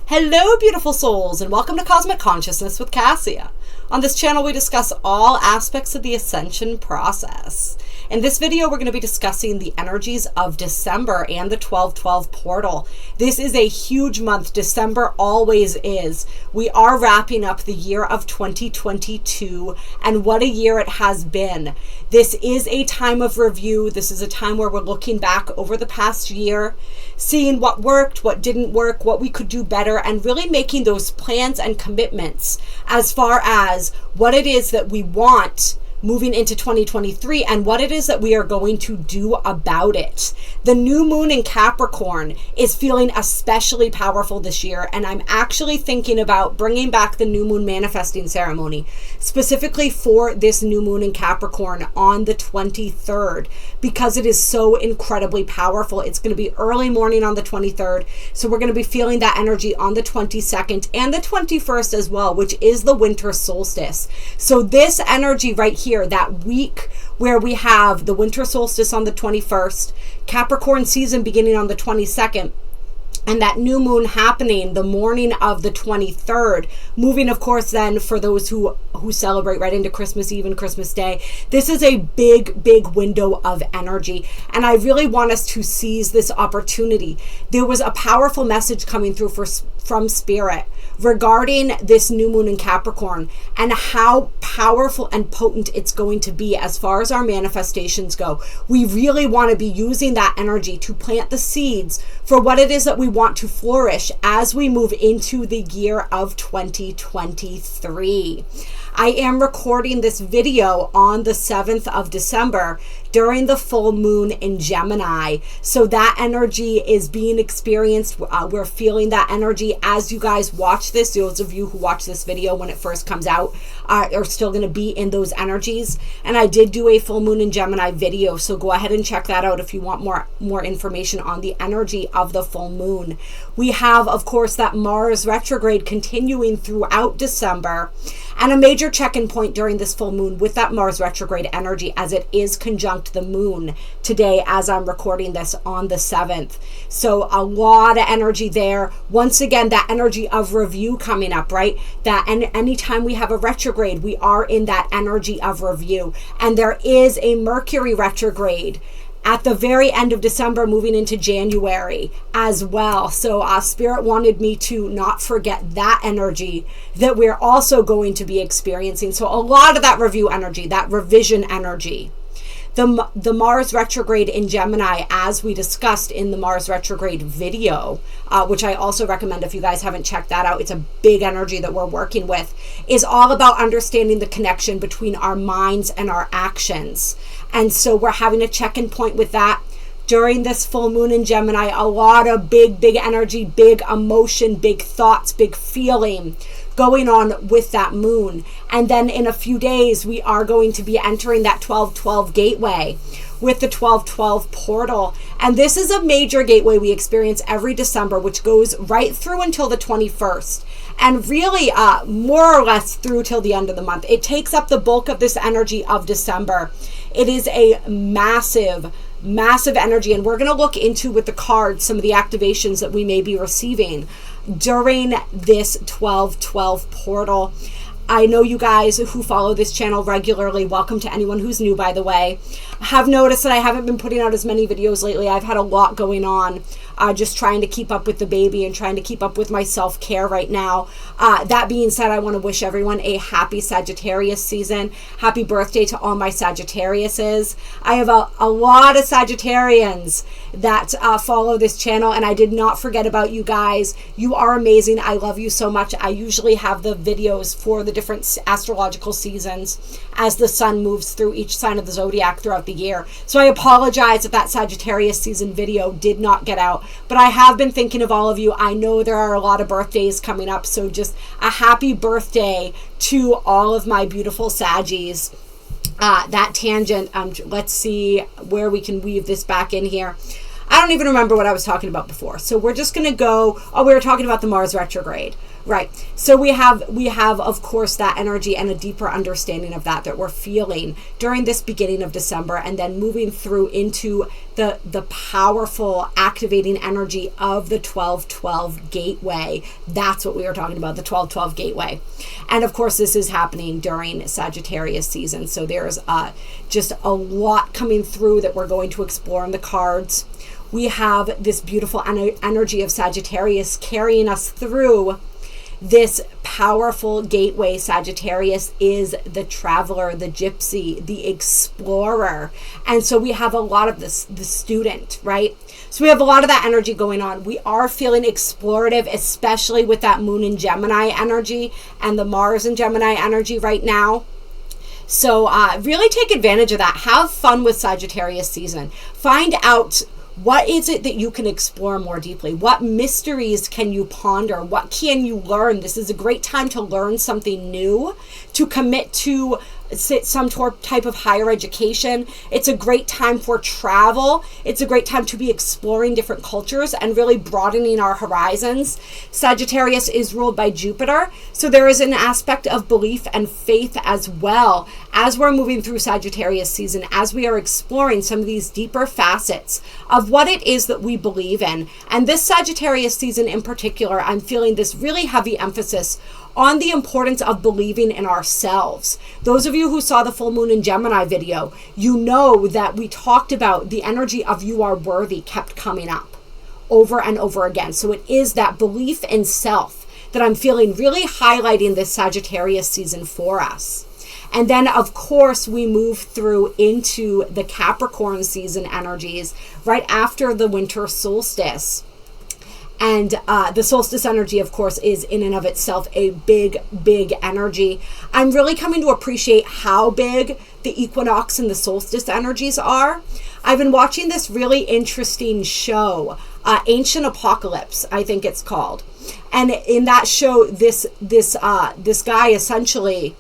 Hello, beautiful souls, and welcome to Cosmic Consciousness with Kassia. On this channel, we discuss all aspects of the ascension process. In this video, we're going to be discussing the energies of December and the 12/12 portal. This is a huge month. December always is. We are wrapping up the year of 2022, and what a year it has been. This is a time of review. This is a time where we're looking back over the past year, seeing what worked, what didn't work, what we could do better, and really making those plans and commitments as far as what it is that we want moving into 2023 and what it is that we are going to do about it. The new moon in Capricorn is feeling especially powerful this year, and I'm actually thinking about bringing back the new moon manifesting ceremony specifically for this new moon in Capricorn on the 23rd because it is so incredibly powerful. It's going to be early morning on the 23rd, so we're going to be feeling that energy on the 22nd and the 21st as well, which is the winter solstice. So this energy right here, that week where we have the winter solstice on the 21st, Capricorn season beginning on the 22nd, and that new moon happening the morning of the 23rd, moving, of course, then for those who celebrate right into Christmas Eve and Christmas Day. This is a big, big window of energy, and I really want us to seize this opportunity. There was a powerful message coming through from Spirit regarding this new moon in Capricorn and how powerful and potent it's going to be as far as our manifestations go. We really want to be using that energy to plant the seeds for what it is that we want to flourish as we move into the year of 2023. I am recording this video on the 7th of December during the full moon in Gemini. So that energy is being experienced. We're feeling that energy as you guys watch this. Those of you who watch this video when it first comes out are still going to be in those energies. And I did do a full moon in Gemini video, so go ahead and check that out if you want more information on the energy of the full moon. We have, of course, that Mars retrograde continuing throughout December, and a major check-in point during this full moon with that Mars retrograde energy as it is conjunct the moon today as I'm recording this on the 7th. So a lot of energy there. Once again, that energy of review coming up, right? That anytime we have a retrograde, we are in that energy of review. And there is a Mercury retrograde at the very end of December, moving into January as well. So Spirit wanted me to not forget that energy that we're also going to be experiencing. So a lot of that review energy, that revision energy. The Mars retrograde in Gemini, as we discussed in the Mars retrograde video, which I also recommend if you guys haven't checked that out. It's a big energy that we're working with, is all about understanding the connection between our minds and our actions. And so we're having a check-in point with that during this full moon in Gemini. A lot of big, big energy, big emotion, big thoughts, big feeling going on with that moon. And then in a few days, we are going to be entering that 12/12 gateway with the 12/12 portal. And this is a major gateway we experience every December, which goes right through until the 21st. And really more or less through till the end of the month. It takes up the bulk of this energy of December. It is a massive energy, and we're going to look into with the cards some of the activations that we may be receiving during this 12/12 portal. I know you guys who follow this channel regularly, welcome to anyone who's new, by the way. I have noticed that I haven't been putting out as many videos lately. I've had a lot going on, just trying to keep up with the baby and trying to keep up with my self-care right now. That being said, I want to wish everyone a happy Sagittarius season. Happy birthday to all my Sagittariuses. I have a lot of Sagittarians that follow this channel, and I did not forget about you guys. You are amazing. I love you so much. I usually have the videos for the different astrological seasons as the sun moves through each sign of the zodiac throughout the year. So I apologize if that Sagittarius season video did not get out, but I have been thinking of all of you. I know there are a lot of birthdays coming up, so just a happy birthday to all of my beautiful Saggies. That tangent, let's see where we can weave this back in here. I don't even remember what I was talking about before. So we're just going to go, we were talking about the Mars retrograde. Right. So we have, of course, that energy and a deeper understanding of that we're feeling during this beginning of December, and then moving through into the powerful activating energy of the 1212 gateway. That's what we are talking about, the 1212 gateway. And of course, this is happening during Sagittarius season. So there's just a lot coming through that we're going to explore in the cards. We have this beautiful energy of Sagittarius carrying us through this powerful gateway. Sagittarius is the traveler, the gypsy, the explorer. And so we have a lot of this, the student, right? So we have a lot of that energy going on. We are feeling explorative, especially with that moon in Gemini energy and the Mars in Gemini energy right now. So really take advantage of that. Have fun with Sagittarius season. Find out, what is it that you can explore more deeply? What mysteries can you ponder? What can you learn? This is a great time to learn something new, to commit to some type of higher education. It's a great time for travel. It's a great time to be exploring different cultures and really broadening our horizons. Sagittarius is ruled by Jupiter, so there is an aspect of belief and faith as well as we're moving through Sagittarius season, as we are exploring some of these deeper facets of what it is that we believe in. And this Sagittarius season in particular, I'm feeling this really heavy emphasis on the importance of believing in ourselves. Those of you who saw the full moon in Gemini video, you know that we talked about the energy of you are worthy kept coming up over and over again. So it is that belief in self that I'm feeling really highlighting this Sagittarius season for us. And then, of course, we move through into the Capricorn season energies right after the winter solstice. And the solstice energy, of course, is in and of itself a big, big energy. I'm really coming to appreciate how big the equinox and the solstice energies are. I've been watching this really interesting show, Ancient Apocalypse, I think it's called. And in that show, this guy essentially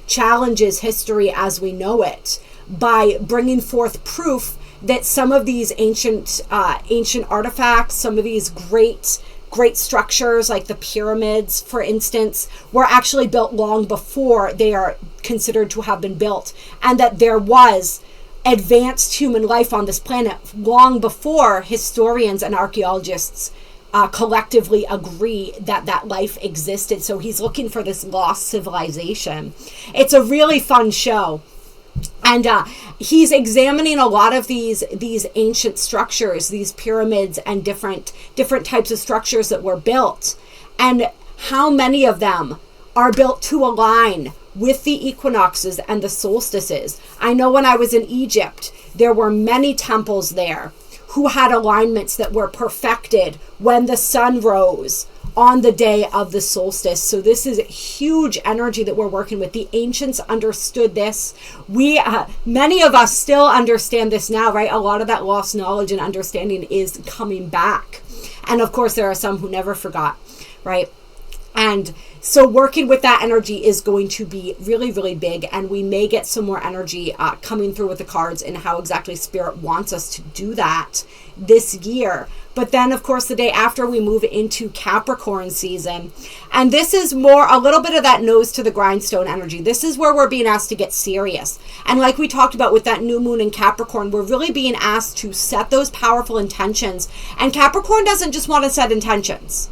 challenges history as we know it by bringing forth proof that some of these ancient artifacts, some of these great structures like the pyramids, for instance, were actually built long before they are considered to have been built, and that there was advanced human life on this planet long before historians and archaeologists collectively agree that life existed. So he's looking for this lost civilization. It's a really fun show. And he's examining a lot of these ancient structures, these pyramids and different types of structures that were built, and how many of them are built to align with the equinoxes and the solstices. I know when I was in Egypt, there were many temples there who had alignments that were perfected when the sun rose on the day of the solstice. So this is huge energy that we're working with. The ancients understood this. We, many of us still understand this now, right? A lot of that lost knowledge and understanding is coming back. And of course, there are some who never forgot, right? And so working with that energy is going to be really, really big. And we may get some more energy coming through with the cards and how exactly Spirit wants us to do that this year. But then, of course, the day after, we move into Capricorn season. And this is more a little bit of that nose to the grindstone energy. This is where we're being asked to get serious. And like we talked about with that new moon in Capricorn, we're really being asked to set those powerful intentions. And Capricorn doesn't just want to set intentions.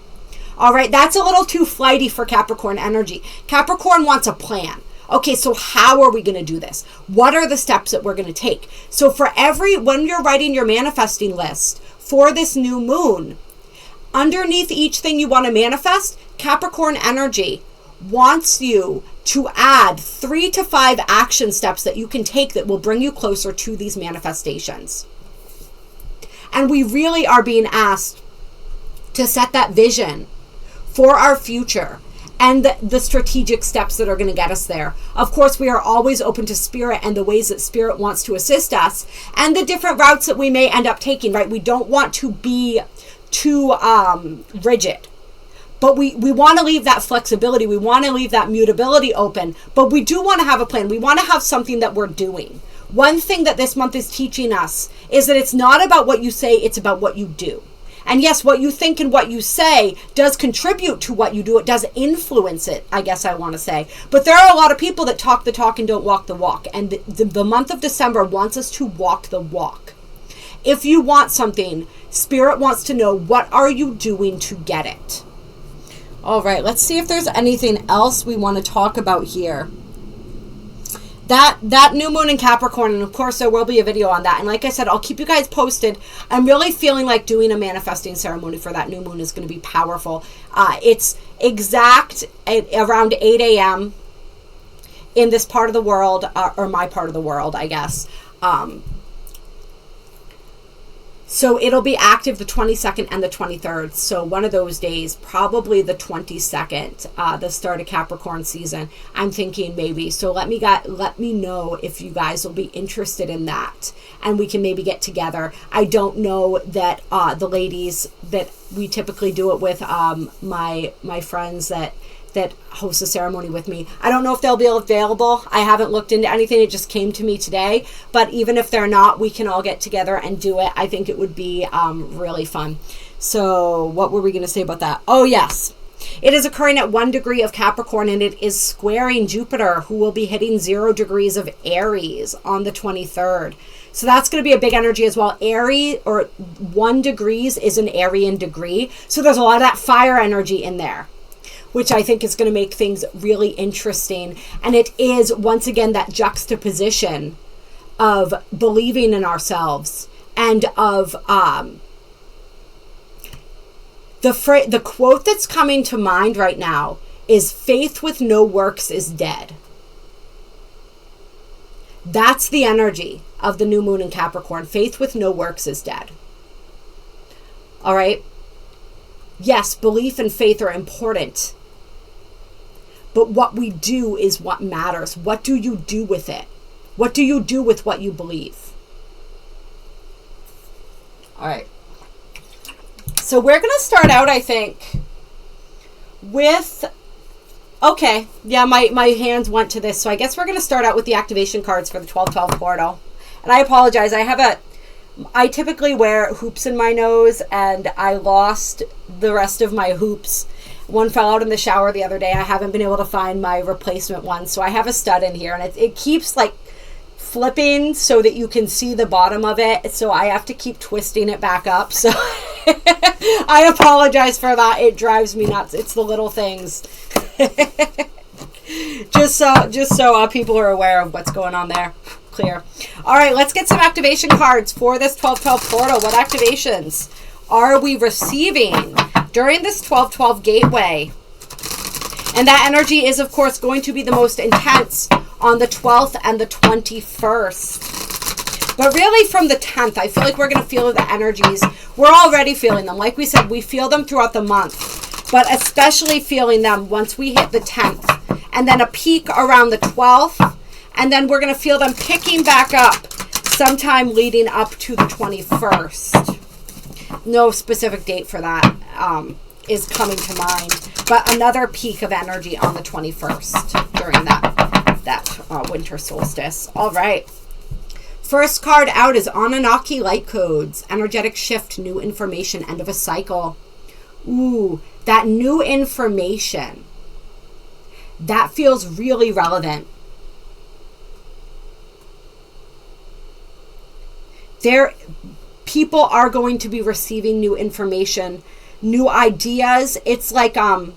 All right, that's a little too flighty for Capricorn energy. Capricorn wants a plan. Okay, so how are we going to do this? What are the steps that we're going to take? So when you're writing your manifesting list for this new moon, underneath each thing you want to manifest, Capricorn energy wants you to add 3 to 5 action steps that you can take that will bring you closer to these manifestations. And we really are being asked to set that vision for our future and the strategic steps that are going to get us there. Of course, we are always open to Spirit and the ways that Spirit wants to assist us and the different routes that we may end up taking, right? We don't want to be too rigid, but we want to leave that flexibility. We want to leave that mutability open, but we do want to have a plan. We want to have something that we're doing. One thing that this month is teaching us is that it's not about what you say, it's about what you do. And yes, what you think and what you say does contribute to what you do. It does influence it, I guess I want to say. But there are a lot of people that talk the talk and don't walk the walk. And the month of December wants us to walk the walk. If you want something, Spirit wants to know, what are you doing to get it? All right, let's see if there's anything else we want to talk about here. That new moon in Capricorn, and of course there will be a video on that. And like I said, I'll keep you guys posted. I'm really feeling like doing a manifesting ceremony for that new moon is going to be powerful. It's exact at around 8 a.m. in this part of the world, or my part of the world, I guess. So it'll be active the 22nd and the 23rd. So one of those days, probably the 22nd, the start of Capricorn season. I'm thinking maybe. So let me know if you guys will be interested in that, and we can maybe get together. I don't know that the ladies that we typically do it with, my friends that host a ceremony with me, I don't know if they'll be available. I haven't looked into anything. It just came to me today. But even if they're not, we can all get together and do it. I think it would be really fun. So what were we going to say about that? Oh, yes. It is occurring at 1 degree of Capricorn, and it is squaring Jupiter, who will be hitting 0 degrees of Aries on the 23rd. So that's going to be a big energy as well. Aries, or 1 degrees, is an Arian degree. So there's a lot of that fire energy in there, which I think is going to make things really interesting. And it is, once again, that juxtaposition of believing in ourselves and of the quote that's coming to mind right now is, faith with no works is dead. That's the energy of the new moon in Capricorn. Faith with no works is dead. All right. Yes, belief and faith are important, but what we do is what matters. What do you do with it? What do you do with what you believe? All right. So we're going to start out, I think, with, okay, yeah, my hands went to this. So I guess we're going to start out with the activation cards for the 12/12 portal. And I apologize. I typically wear hoops in my nose, and I lost the rest of my hoops. One fell out in the shower the other day. I haven't been able to find my replacement one. So I have a stud in here, and it keeps like flipping so that you can see the bottom of it. So I have to keep twisting it back up. So I apologize for that. It drives me nuts. It's the little things. just so people are aware of what's going on there. Clear. All right, let's get some activation cards for this 12/12 portal. What activations are we receiving during this 12/12 gateway? And that energy is, of course, going to be the most intense on the 12th and the 21st. But really from the 10th, I feel like we're going to feel the energies. We're already feeling them. Like we said, we feel them throughout the month, but especially feeling them once we hit the 10th. And then a peak around the 12th. And then we're going to feel them picking back up sometime leading up to the 21st. No specific date for that is coming to mind. But another peak of energy on the 21st during that winter solstice. All right. First card out is Anunnaki Light Codes. Energetic shift, new information, end of a cycle. Ooh, that new information. That feels really relevant. People are going to be receiving new information, new ideas. It's like, and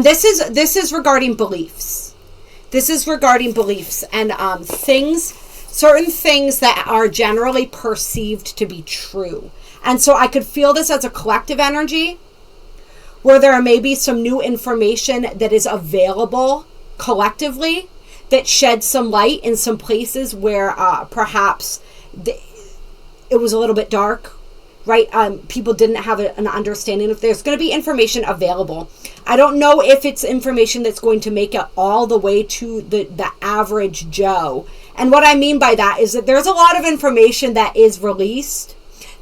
this is regarding beliefs. This is regarding beliefs and certain things that are generally perceived to be true. And so I could feel this as a collective energy where there may be some new information that is available collectively that sheds some light in some places where perhaps it was a little bit dark, right? People didn't have an understanding of. There's going to be information available. I don't know if it's information that's going to make it all the way to the average Joe. And what I mean by that is that there's a lot of information that is released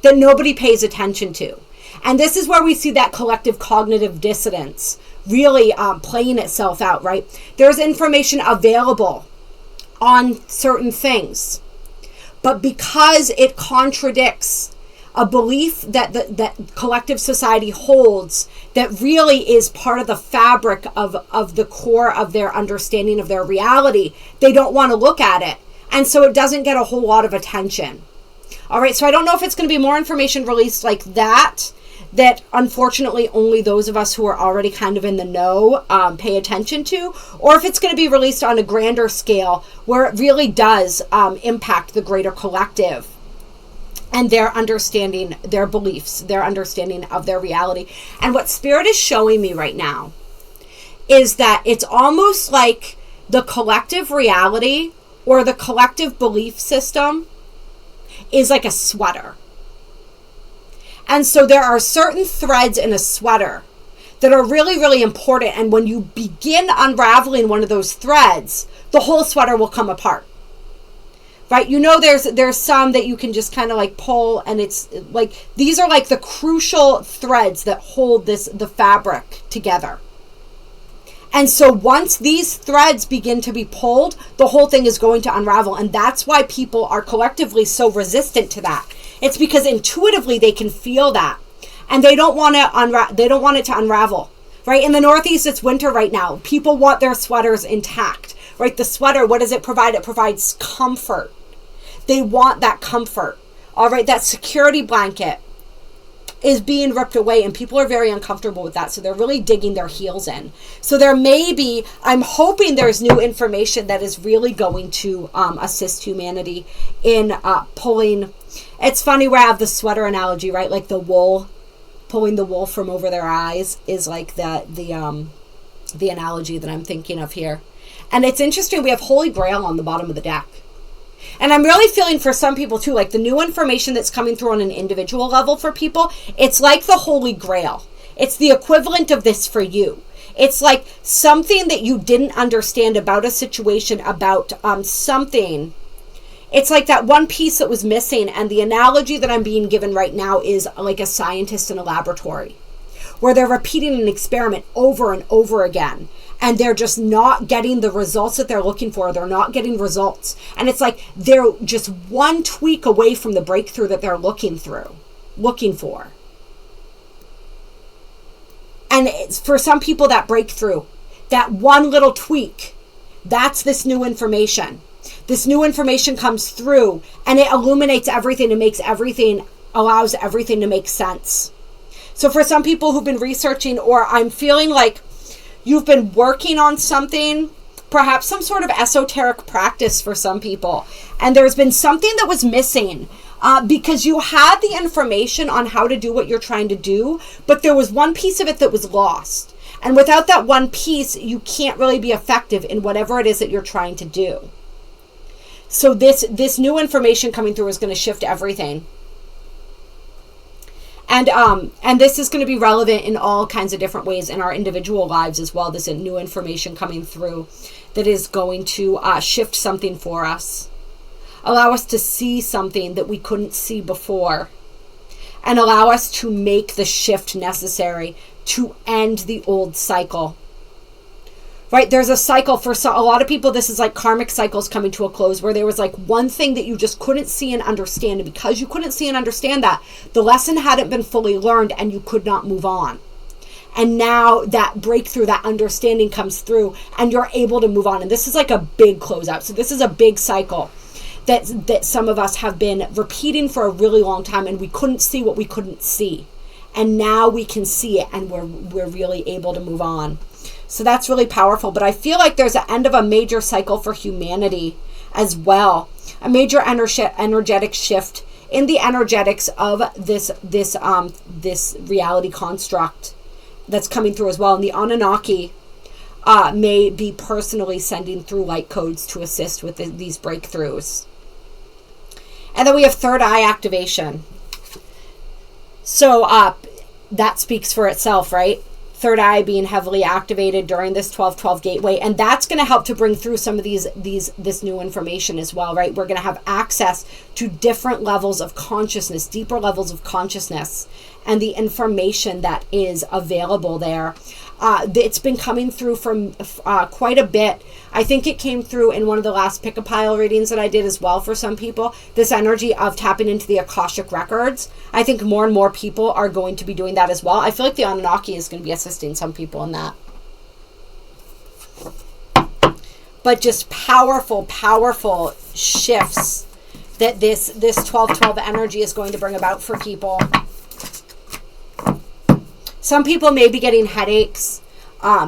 that nobody pays attention to. And this is where we see that collective cognitive dissonance really playing itself out, right? There's information available on certain things, but because it contradicts a belief that that collective society holds that really is part of the fabric of the core of their understanding of their reality, they don't want to look at it. And so it doesn't get a whole lot of attention. All right, so I don't know if it's going to be more information released like that unfortunately only those of us who are already kind of in the know pay attention to, or if it's going to be released on a grander scale where it really does impact the greater collective and their understanding, their beliefs, their understanding of their reality. And what Spirit is showing me right now is that it's almost like the collective reality or the collective belief system is like a sweater. And so there are certain threads in a sweater that are really, really important. And when you begin unraveling one of those threads, the whole sweater will come apart. Right? You know, there's some that you can just kind of like pull, and it's like, these are like the crucial threads that hold the fabric together. And so once these threads begin to be pulled, the whole thing is going to unravel. And that's why people are collectively so resistant to that. It's because intuitively they can feel that, and they don't want it to unravel. Right? In the Northeast, it's winter right now. People want their sweaters intact. Right? The sweater, what does it provide? It provides comfort. They want that comfort. All right? That security blanket is being ripped away, and people are very uncomfortable with that. So they're really digging their heels in. So there may be, I'm hoping there's new information that is really going to assist humanity in pulling. It's funny where I have the sweater analogy, right? Like the wool, pulling the wool from over their eyes is like the analogy that I'm thinking of here. And it's interesting, we have Holy Grail on the bottom of the deck. And I'm really feeling for some people too, like the new information that's coming through on an individual level for people, it's like the Holy Grail. It's the equivalent of this for you. It's like something that you didn't understand about a situation, about something. It's like that one piece that was missing. And the analogy that I'm being given right now is like a scientist in a laboratory, where they're repeating an experiment over and over again. And they're just not getting the results that they're looking for. They're not getting results. And it's like they're just one tweak away from the breakthrough that they're looking for. And it's, for some people, that breakthrough, that one little tweak, that's this new information. This new information comes through and it illuminates everything and makes everything, allows everything to make sense. So for some people who've been researching, or I'm feeling like you've been working on something, perhaps some sort of esoteric practice for some people, and there's been something that was missing because you had the information on how to do what you're trying to do, but there was one piece of it that was lost. And without that one piece, you can't really be effective in whatever it is that you're trying to do. So this new information coming through is going to shift everything. And this is going to be relevant in all kinds of different ways in our individual lives as well. This new information coming through that is going to shift something for us. Allow us to see something that we couldn't see before. And allow us to make the shift necessary to end the old cycle. Right? There's a cycle for a lot of people. This is like karmic cycles coming to a close, where there was like one thing that you just couldn't see and understand. And because you couldn't see and understand that, the lesson hadn't been fully learned and you could not move on. And now that breakthrough, that understanding comes through and you're able to move on. And this is like a big closeout. So this is a big cycle that some of us have been repeating for a really long time, and we couldn't see what we couldn't see. And now we can see it, and we're really able to move on. So that's really powerful. But I feel like there's an end of a major cycle for humanity as well. A major energetic shift in the energetics of this reality construct that's coming through as well. And the Anunnaki may be personally sending through light codes to assist with these breakthroughs. And then we have third eye activation. So that speaks for itself, right? Third eye being heavily activated during this 12-12 gateway, and that's going to help to bring through some of this new information as well, right? We're going to have access to different levels of consciousness, deeper levels of consciousness, and the information that is available there. It's been coming through from quite a bit. I think it came through in one of the last pick-a-pile readings that I did as well for some people. This energy of tapping into the Akashic records. I think more and more people are going to be doing that as well. I feel like the Anunnaki is going to be assisting some people in that. But just powerful, powerful shifts that this 12-12 energy is going to bring about for people. Some people may be getting headaches.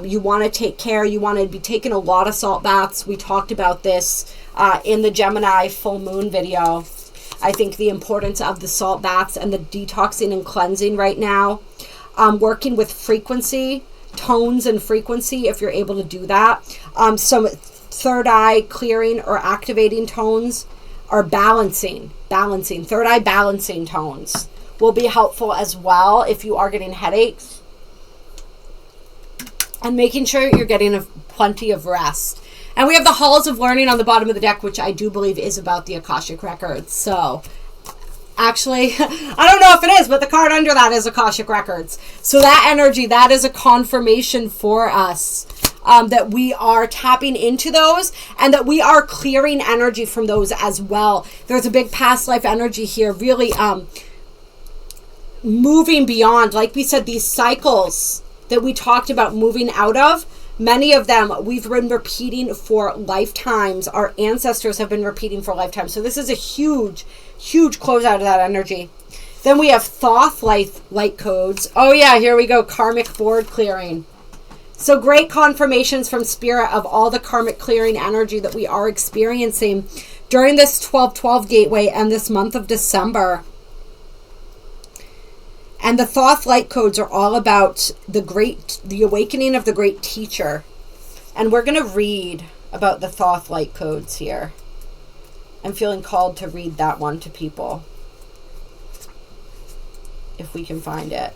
You want to take care. You want to be taking a lot of salt baths. We talked about this in the Gemini full moon video. I think the importance of the salt baths and the detoxing and cleansing right now. Working with frequency, tones and frequency, if you're able to do that. Some third eye clearing or activating tones or balancing. Third eye balancing tones will be helpful as well if you are getting headaches. And making sure you're getting plenty of rest. And we have the Halls of Learning on the bottom of the deck, which I do believe is about the Akashic Records. So, actually, I don't know if it is, but the card under that is Akashic Records. So that energy, that is a confirmation for us that we are tapping into those and that we are clearing energy from those as well. There's a big past life energy here, really moving beyond, like we said, these cycles that we talked about moving out of. Many of them we've been repeating for lifetimes. Our ancestors have been repeating for lifetimes. So this is a huge, huge closeout of that energy. Then we have Thoth light codes. Oh yeah, here we go. Karmic board clearing. So great confirmations from Spirit of all the karmic clearing energy that we are experiencing during this 12-12 gateway and this month of December. And the Thoth light codes are all about the awakening of the great teacher. And we're going to read about the Thoth light codes here. I'm feeling called to read that one to people, if we can find it.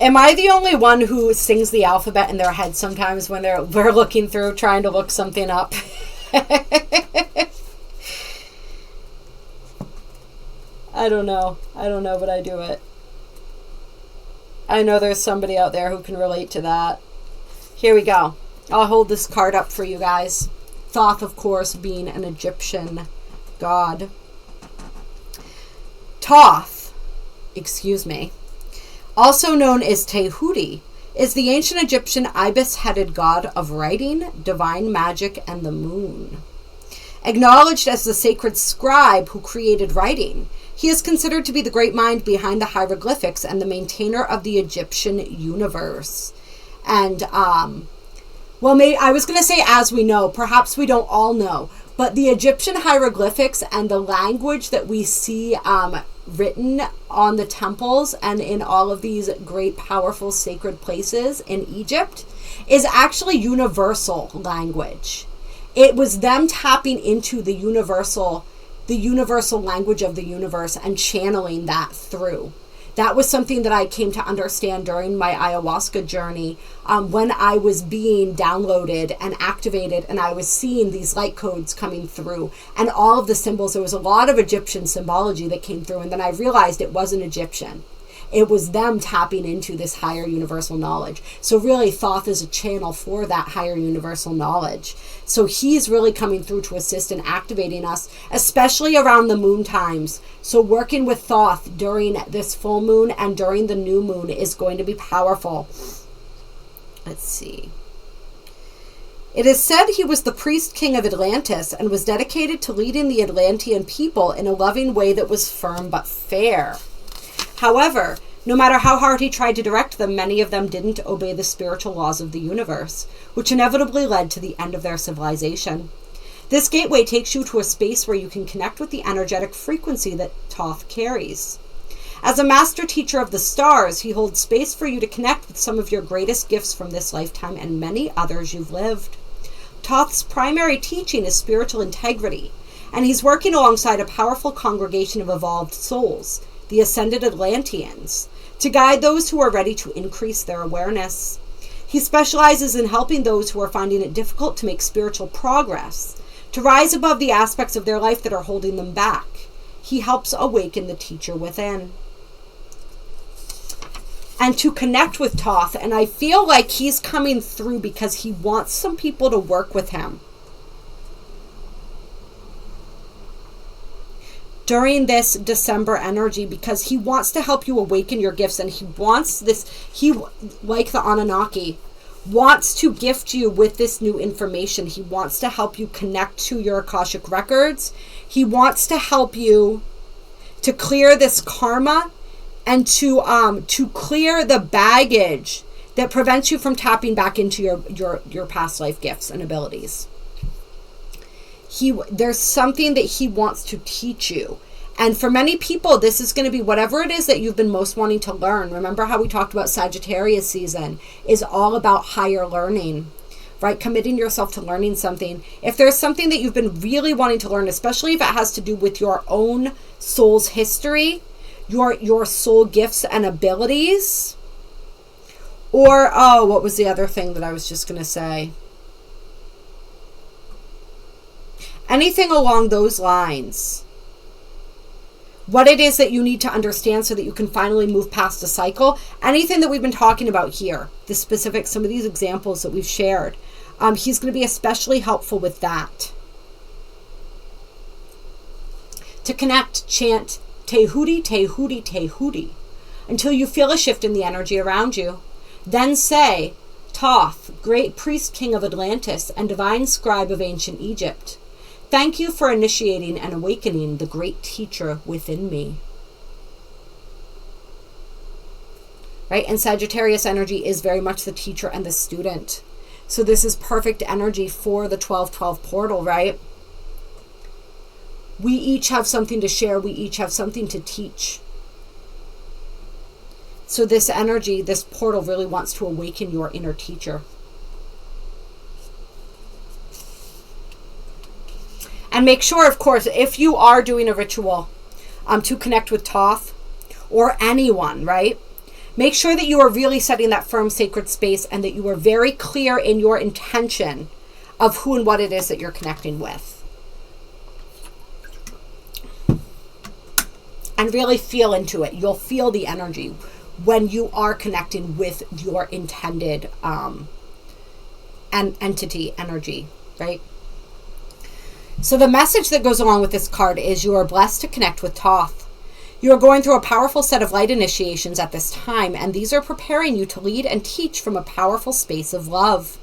Am I the only one who sings the alphabet in their head sometimes when we're looking through, trying to look something up? I don't know, but I do it. I know there's somebody out there who can relate to that. Here we go. I'll hold this card up for you guys. Thoth, of course, being an Egyptian god. Thoth, also known as Tehuti, is the ancient Egyptian ibis-headed god of writing, divine magic, and the moon. Acknowledged as the sacred scribe who created writing, he is considered to be the great mind behind the hieroglyphics and the maintainer of the Egyptian universe. And, I was going to say as we know, perhaps we don't all know, but the Egyptian hieroglyphics and the language that we see written on the temples and in all of these great, powerful, sacred places in Egypt is actually universal language. It was them tapping into the universal language of the universe and channeling that through. That was something that I came to understand during my ayahuasca journey when I was being downloaded and activated and I was seeing these light codes coming through and all of the symbols. There was a lot of Egyptian symbology that came through, and then I realized it wasn't Egyptian. It was them tapping into this higher universal knowledge. So really, Thoth is a channel for that higher universal knowledge. So he's really coming through to assist in activating us, especially around the moon times. So working with Thoth during this full moon and during the new moon is going to be powerful. Let's see. It is said he was the priest king of Atlantis and was dedicated to leading the Atlantean people in a loving way that was firm but fair. However, no matter how hard he tried to direct them, many of them didn't obey the spiritual laws of the universe, which inevitably led to the end of their civilization. This gateway takes you to a space where you can connect with the energetic frequency that Thoth carries. As a master teacher of the stars, he holds space for you to connect with some of your greatest gifts from this lifetime and many others you've lived. Thoth's primary teaching is spiritual integrity, and he's working alongside a powerful congregation of evolved souls, the Ascended Atlanteans, to guide those who are ready to increase their awareness. He specializes in helping those who are finding it difficult to make spiritual progress, to rise above the aspects of their life that are holding them back. He helps awaken the teacher within. And to connect with Thoth, and I feel like he's coming through because he wants some people to work with him during this December energy, because he wants to help you awaken your gifts, and he wants this, like the Anunnaki, wants to gift you with this new information. He wants to help you connect to your Akashic records. He wants to help you to clear this karma and to clear the baggage that prevents you from tapping back into your past life gifts and abilities. There's something that he wants to teach you. And for many people, this is going to be whatever it is that you've been most wanting to learn. Remember how we talked about Sagittarius season is all about higher learning, right? Committing yourself to learning something. If there's something that you've been really wanting to learn, especially if it has to do with your own soul's history, your soul gifts and abilities, or, what was the other thing that I was just going to say? Anything along those lines. What it is that you need to understand so that you can finally move past a cycle. Anything that we've been talking about here, the specifics, some of these examples that we've shared. He's going to be especially helpful with that. To connect, chant Tehuti, Tehuti, Tehuti until you feel a shift in the energy around you. Then say, Thoth, great priest king of Atlantis and divine scribe of ancient Egypt, thank you for initiating and awakening the great teacher within me. Right? And Sagittarius energy is very much the teacher and the student. So this is perfect energy for the 12-12 portal, right? We each have something to share. We each have something to teach. So this energy, this portal really wants to awaken your inner teacher. And make sure, of course, if you are doing a ritual to connect with Thoth or anyone, right? Make sure that you are really setting that firm sacred space and that you are very clear in your intention of who and what it is that you're connecting with. And really feel into it. You'll feel the energy when you are connecting with your intended entity energy, right? So the message that goes along with this card is you are blessed to connect with Thoth. You are going through a powerful set of light initiations at this time, and these are preparing you to lead and teach from a powerful space of love.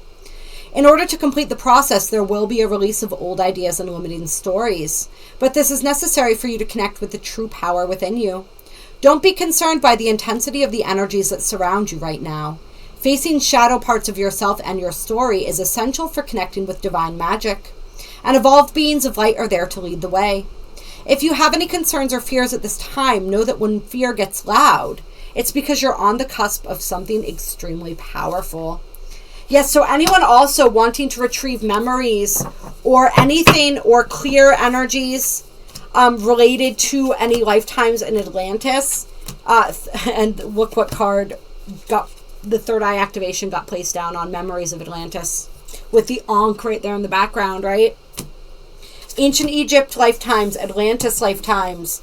In order to complete the process, there will be a release of old ideas and limiting stories, but this is necessary for you to connect with the true power within you. Don't be concerned by the intensity of the energies that surround you right now. Facing shadow parts of yourself and your story is essential for connecting with divine magic. And evolved beings of light are there to lead the way. If you have any concerns or fears at this time, know that when fear gets loud, it's because you're on the cusp of something extremely powerful. Yes, so anyone also wanting to retrieve memories or anything or clear energies related to any lifetimes in Atlantis, and look what card got the third eye activation got placed down on memories of Atlantis with the Ankh right there in the background, right? Ancient Egypt lifetimes, Atlantis lifetimes.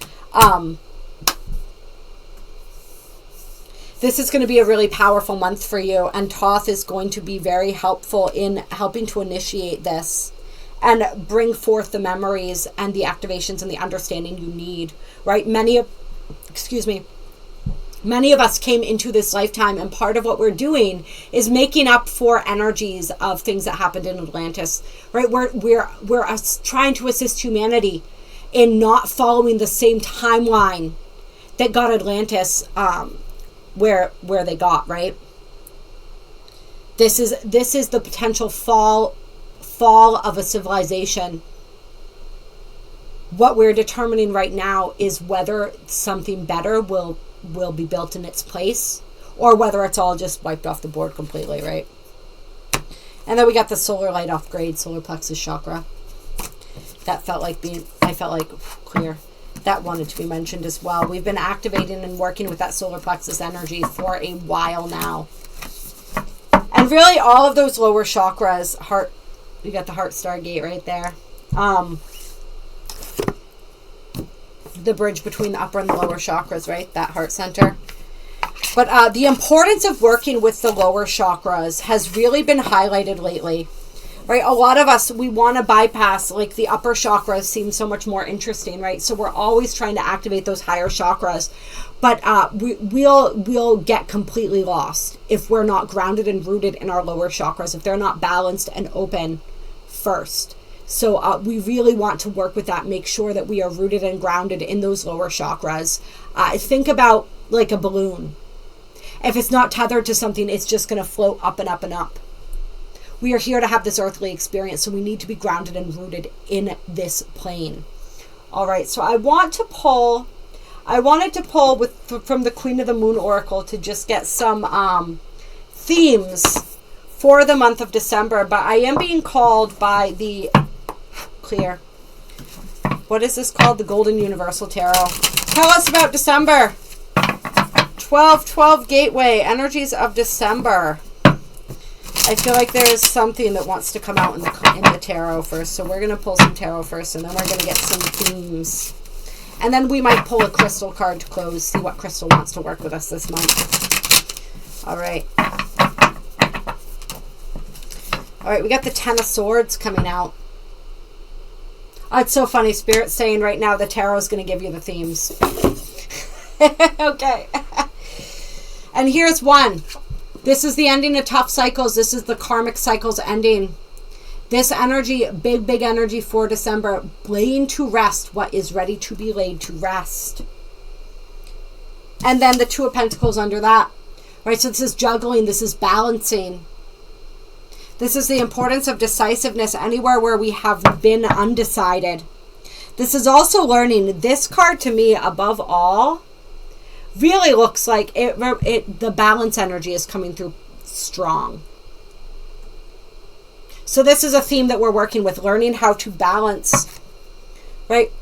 This is going to be a really powerful month for you, and Thoth is going to be very helpful in helping to initiate this and bring forth the memories and the activations and the understanding you need, right? Many of us came into this lifetime, and part of what we're doing is making up for energies of things that happened in Atlantis, right? We're trying to assist humanity in not following the same timeline that got Atlantis where they got, right? This is the potential fall of a civilization. What we're determining right now is whether something better will be built in its place, or whether it's all just wiped off the board completely, right? And then we got the solar light upgrade, solar plexus chakra. That felt like clear. That wanted to be mentioned as well. We've been activating and working with that solar plexus energy for a while now. And really all of those lower chakras, heart, you got the heart stargate right there. The bridge between the upper and the lower chakras, right? That heart center. But the importance of working with the lower chakras has really been highlighted lately. right? A lot of us, we want to bypass, like the upper chakras seem so much more interesting, right? So we're always trying to activate those higher chakras, but we'll get completely lost if we're not grounded and rooted in our lower chakras, if they're not balanced and open first. So we really want to work with that, make sure that we are rooted and grounded in those lower chakras. Think about like a balloon. If it's not tethered to something, it's just going to float up and up and up. We are here to have this earthly experience, so we need to be grounded and rooted in this plane. All right, so I wanted to pull from the Queen of the Moon Oracle to just get some themes for the month of December, but I am being called by the clear. What is this called? The Golden Universal Tarot. Tell us about December. 12/12 Gateway, energies of December. I feel like there is something that wants to come out in the tarot first. So we're going to pull some tarot first, and then we're going to get some themes. And then we might pull a crystal card to close, see what crystal wants to work with us this month. All right. All right, we got the Ten of Swords coming out. Oh, it's so funny. Spirit's saying right now the tarot is going to give you the themes. Okay. And here's one. This is the ending of tough cycles. This is the karmic cycles ending. This energy, big energy for December, laying to rest what is ready to be laid to rest. And then the Two of Pentacles under that. Right, so this is juggling, this is balancing. This is the importance of decisiveness anywhere where we have been undecided. This is also learning. This card to me, above all, really looks like the balance energy is coming through strong. So this is a theme that we're working with, learning how to balance, right?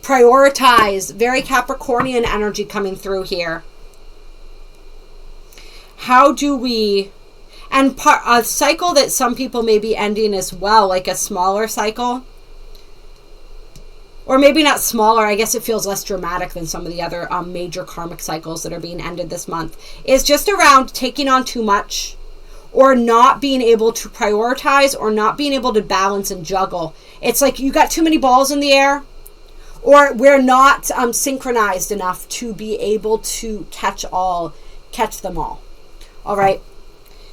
Prioritize, very Capricornian energy coming through here. How do we, and a cycle that some people may be ending as well, like a smaller cycle. Or maybe not smaller, I guess it feels less dramatic than some of the other major karmic cycles that are being ended this month, is just around taking on too much, or not being able to prioritize, or not being able to balance and juggle. It's like you got too many balls in the air, or we're not synchronized enough to be able to catch them all. All right.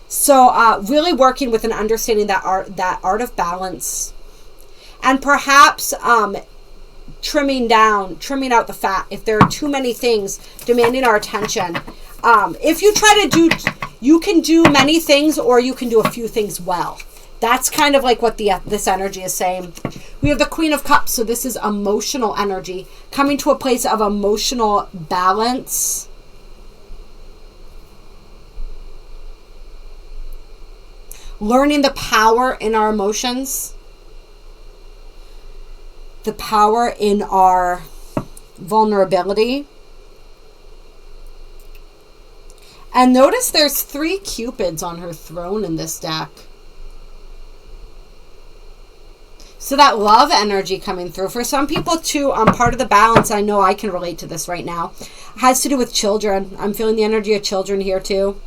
So really working with an understanding that art of balance, and perhaps trimming out the fat if there are too many things demanding our attention. If you try to do, you can do many things, or you can do a few things well. That's kind of like what this energy is saying. We have the Queen of Cups, so this is emotional energy, coming to a place of emotional balance. Learning the power in our emotions. The power in our vulnerability. And notice there's 3 Cupids on her throne in this deck. So that love energy coming through. For some people too, part of the balance, I know I can relate to this right now, has to do with children. I'm feeling the energy of children here too.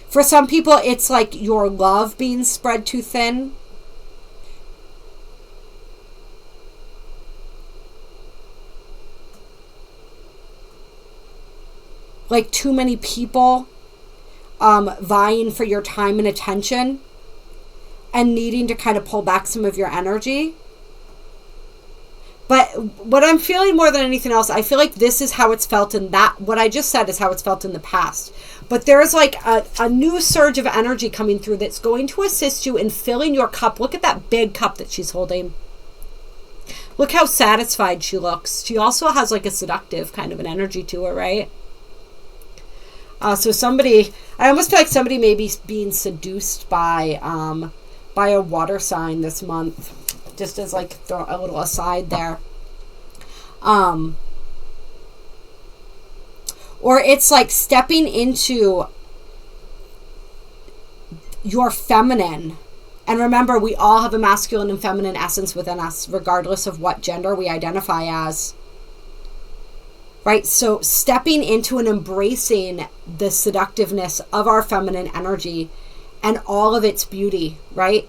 For some people, it's like your love being spread too thin. Like too many people vying for your time and attention, and needing to kind of pull back some of your energy. But what I'm feeling more than anything else, I feel like this is how it's felt in that, what I just said is how it's felt in the past. But there's like a new surge of energy coming through that's going to assist you in filling your cup. Look at that big cup that she's holding. Look how satisfied she looks. She also has like a seductive kind of an energy to her, right? So somebody, I almost feel like somebody may be being seduced by a water sign this month. Just as like throw a little aside there. Or it's like stepping into your feminine. And remember, we all have a masculine and feminine essence within us, regardless of what gender we identify as. Right? So stepping into and embracing the seductiveness of our feminine energy and all of its beauty, right?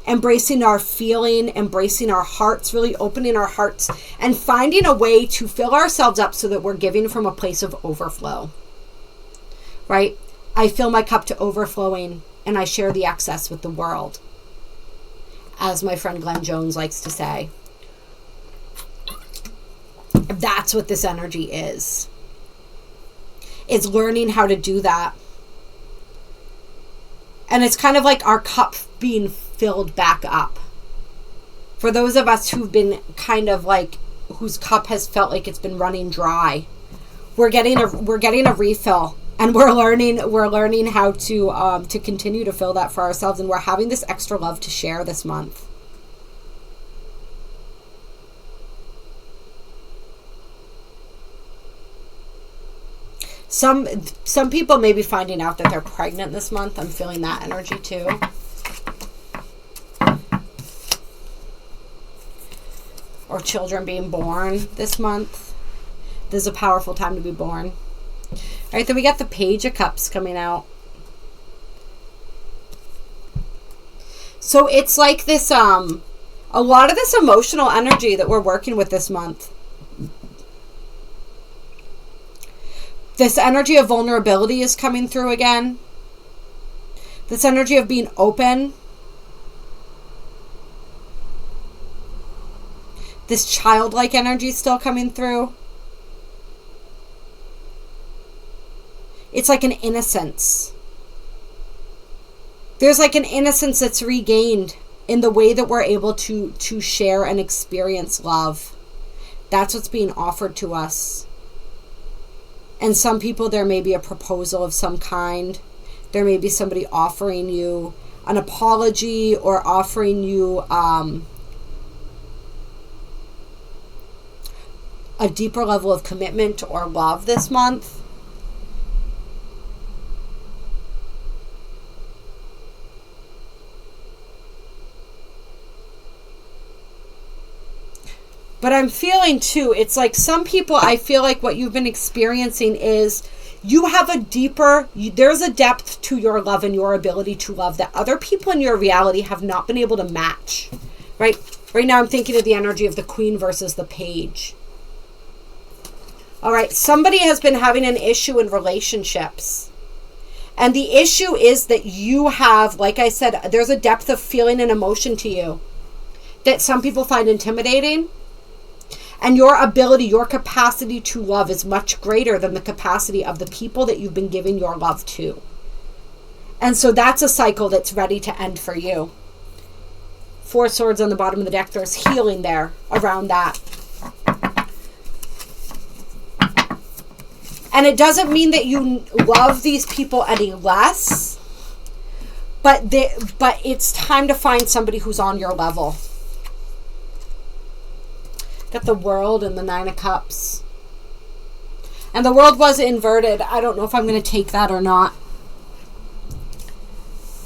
Embracing our feeling, embracing our hearts, really opening our hearts and finding a way to fill ourselves up so that we're giving from a place of overflow, right? I fill my cup to overflowing and I share the excess with the world, as my friend Glenn Jones likes to say. That's what this energy is. It's learning how to do that. And it's kind of like our cup being filled back up. For those of us who've been kind of like, whose cup has felt like it's been running dry, we're getting a refill, and we're learning how to continue to fill that for ourselves, and we're having this extra love to share this month. Some people may be finding out that they're pregnant this month. I'm feeling that energy too. Or children being born this month. This is a powerful time to be born. All right, then we got the Page of Cups coming out. So it's like this, a lot of this emotional energy that we're working with this month. This energy of vulnerability is coming through again. This energy of being open. This childlike energy is still coming through. It's like an innocence. There's like an innocence that's regained in the way that we're able to share and experience love. That's what's being offered to us. And some people, there may be a proposal of some kind. There may be somebody offering you an apology or offering you a deeper level of commitment or love this month. But I'm feeling too, it's like some people, I feel like what you've been experiencing is you have a deeper, there's a depth to your love and your ability to love that other people in your reality have not been able to match, right? Right now I'm thinking of the energy of the Queen versus the Page. All right, somebody has been having an issue in relationships. And the issue is that you have, like I said, there's a depth of feeling and emotion to you that some people find intimidating. And your ability, your capacity to love is much greater than the capacity of the people that you've been giving your love to. And so that's a cycle that's ready to end for you. 4 swords on the bottom of the deck. There's healing there around that. And it doesn't mean that you love these people any less. But it's time to find somebody who's on your level. Got the World and the 9 of Cups. And the World was inverted. I don't know if I'm going to take that or not.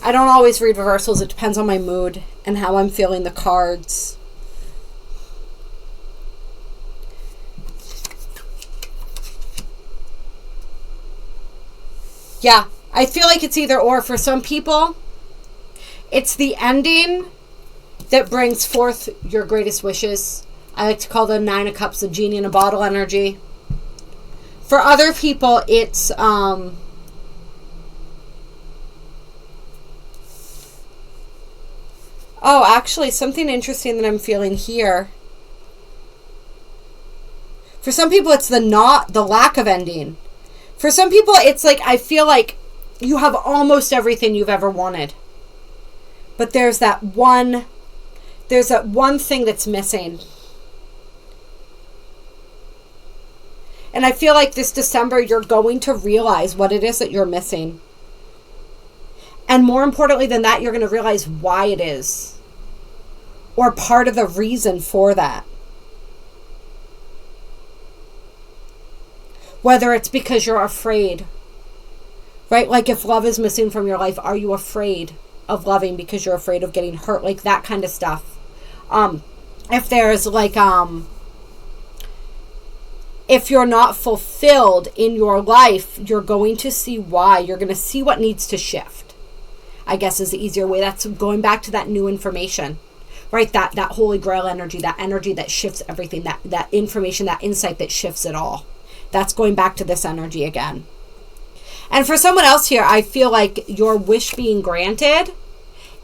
I don't always read reversals. It depends on my mood and how I'm feeling the cards. Yeah, I feel like it's either or. For some people, it's the ending that brings forth your greatest wishes. I like to call the 9 of Cups the genie in a bottle energy. For other people, it's oh, actually, something interesting that I'm feeling here. For some people, it's the lack of ending. For some people, it's like, I feel like you have almost everything you've ever wanted. But there's that one thing that's missing. And I feel like this December, you're going to realize what it is that you're missing. And more importantly than that, you're going to realize why it is. Or part of the reason for that. Whether it's because you're afraid. Right? Like if love is missing from your life, are you afraid of loving because you're afraid of getting hurt? Like that kind of stuff. If there's like... if you're not fulfilled in your life, you're going to see why. You're going to see what needs to shift. I guess is the easier way. That's going back to that new information, right? That holy grail energy that shifts everything, that information, that insight that shifts it all. That's going back to this energy again. And for someone else here, I feel like your wish being granted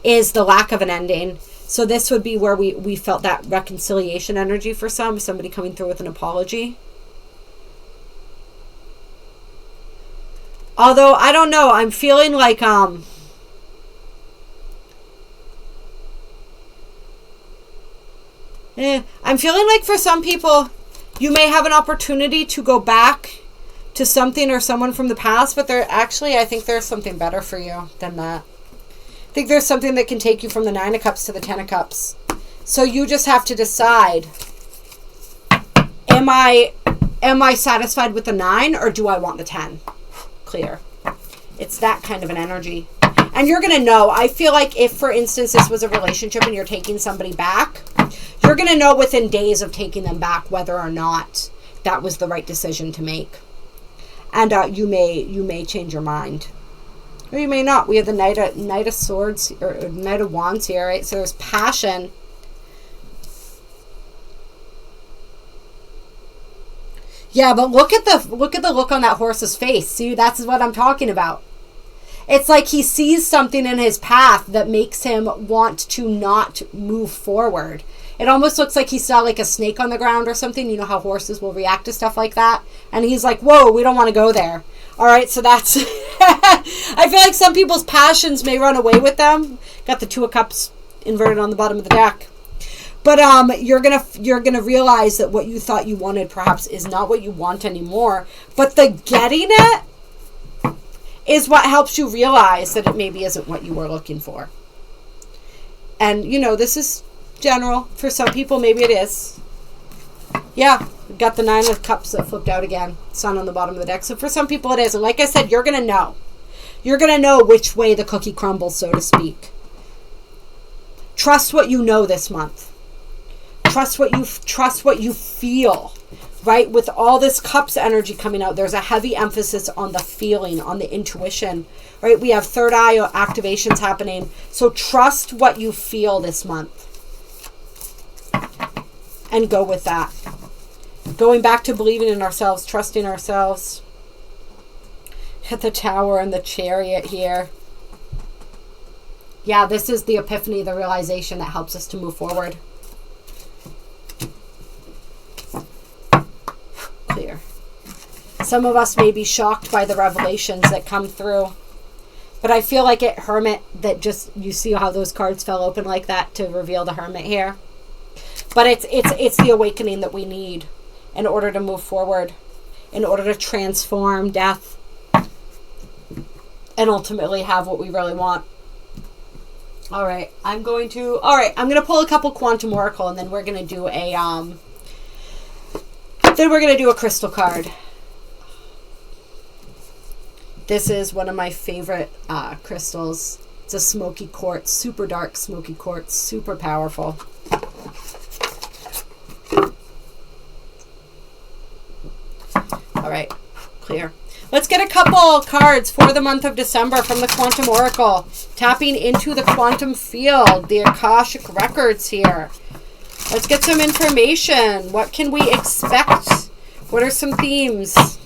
is the lack of an ending. So this would be where we felt that reconciliation energy for somebody coming through with an apology. Although, I don't know, I'm feeling like, I'm feeling like for some people, you may have an opportunity to go back to something or someone from the past, but I think there's something better for you than that. I think there's something that can take you from the 9 of Cups to the 10 of Cups. So you just have to decide, am I satisfied with the 9 or do I want the 10? Clear. It's that kind of an energy. And you're going to know. I feel like if, for instance, this was a relationship and you're taking somebody back, you're going to know within days of taking them back whether or not that was the right decision to make. And you may change your mind. Or you may not. We have the Knight of Swords, or Knight of Wands here, right? So there's passion. Yeah, but look at the look on that horse's face. See, that's what I'm talking about. It's like he sees something in his path that makes him want to not move forward. It almost looks like he saw like a snake on the ground or something. You know how horses will react to stuff like that? And he's like, whoa, we don't want to go there. All right, so that's... I feel like some people's passions may run away with them. Got the 2 of Cups inverted on the bottom of the deck. But you're gonna realize that what you thought you wanted perhaps is not what you want anymore. But the getting it is what helps you realize that it maybe isn't what you were looking for. And, you know, this is general. For some people, maybe it is. Yeah, we've got the 9 of Cups that flipped out again. Sun on the bottom of the deck. So for some people, it is. And like I said, you're going to know. You're going to know which way the cookie crumbles, so to speak. Trust what you know this month. Trust what you feel. Right? With all this Cups energy coming out, there's a heavy emphasis on the feeling, on the intuition. Right? We have third eye activations happening. So trust what you feel this month. And go with that. Going back to believing in ourselves, trusting ourselves. At the Tower and the Chariot here. Yeah, this is the epiphany, the realization that helps us to move forward. Clear. Some of us may be shocked by the revelations that come through. But I feel like at Hermit, that just, you see how those cards fell open like that to reveal the Hermit here. But it's the awakening that we need in order to move forward, in order to transform death, and ultimately have what we really want. All right, I'm going to pull a couple Quantum Oracle, and then we're going to do a crystal card. This is one of my favorite crystals. It's a smoky quartz, super dark smoky quartz, super powerful. All right, clear. Let's get a couple cards for the month of December from the Quantum Oracle. Tapping into the quantum field, the Akashic records here. Let's get some information. What can we expect? What are some themes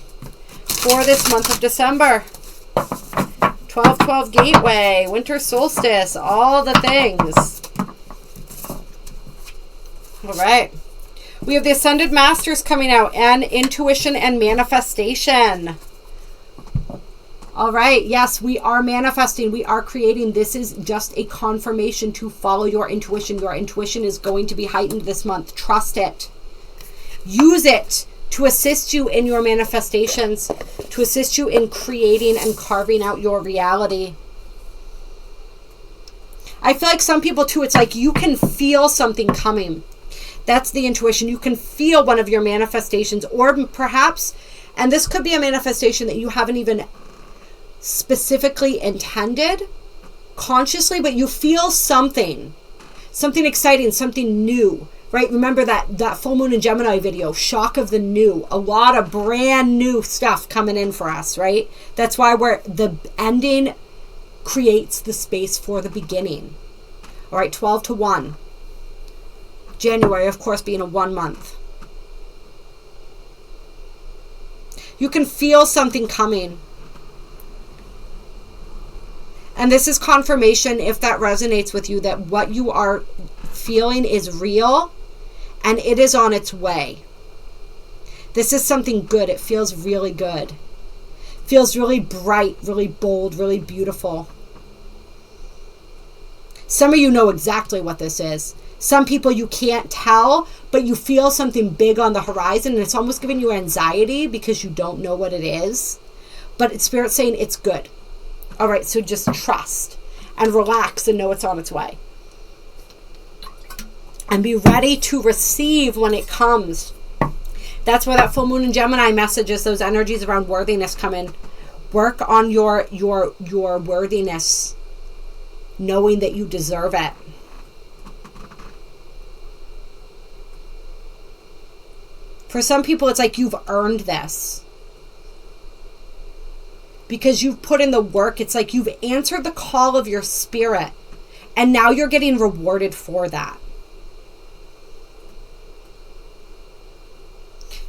for this month of December? 12/12 Gateway, Winter Solstice, all the things. All right. We have the Ascended Masters coming out, and intuition and manifestation. All right. Yes, we are manifesting. We are creating. This is just a confirmation to follow your intuition. Your intuition is going to be heightened this month. Trust it. Use it to assist you in your manifestations, to assist you in creating and carving out your reality. I feel like some people too, it's like you can feel something coming. That's the intuition. You can feel one of your manifestations, or perhaps, and this could be a manifestation that you haven't even specifically intended consciously, but you feel something exciting, something new, right? Remember that full moon in Gemini video, shock of the new, a lot of brand new stuff coming in for us, right? That's why the ending creates the space for the beginning. All right, 12 to 1. January, of course, being a 1 month. You can feel something coming. And this is confirmation, if that resonates with you, that what you are feeling is real and it is on its way. This is something good. It feels really good. Feels really bright, really bold, really beautiful. Some of you know exactly what this is. Some people you can't tell, but you feel something big on the horizon and it's almost giving you anxiety because you don't know what it is. But it's Spirit saying it's good. All right, so just trust and relax and know it's on its way. And be ready to receive when it comes. That's where that full moon in Gemini messages, those energies around worthiness come in. Work on your worthiness, knowing that you deserve it. For some people, it's like you've earned this. Because you've put in the work. It's like you've answered the call of your spirit. And now you're getting rewarded for that.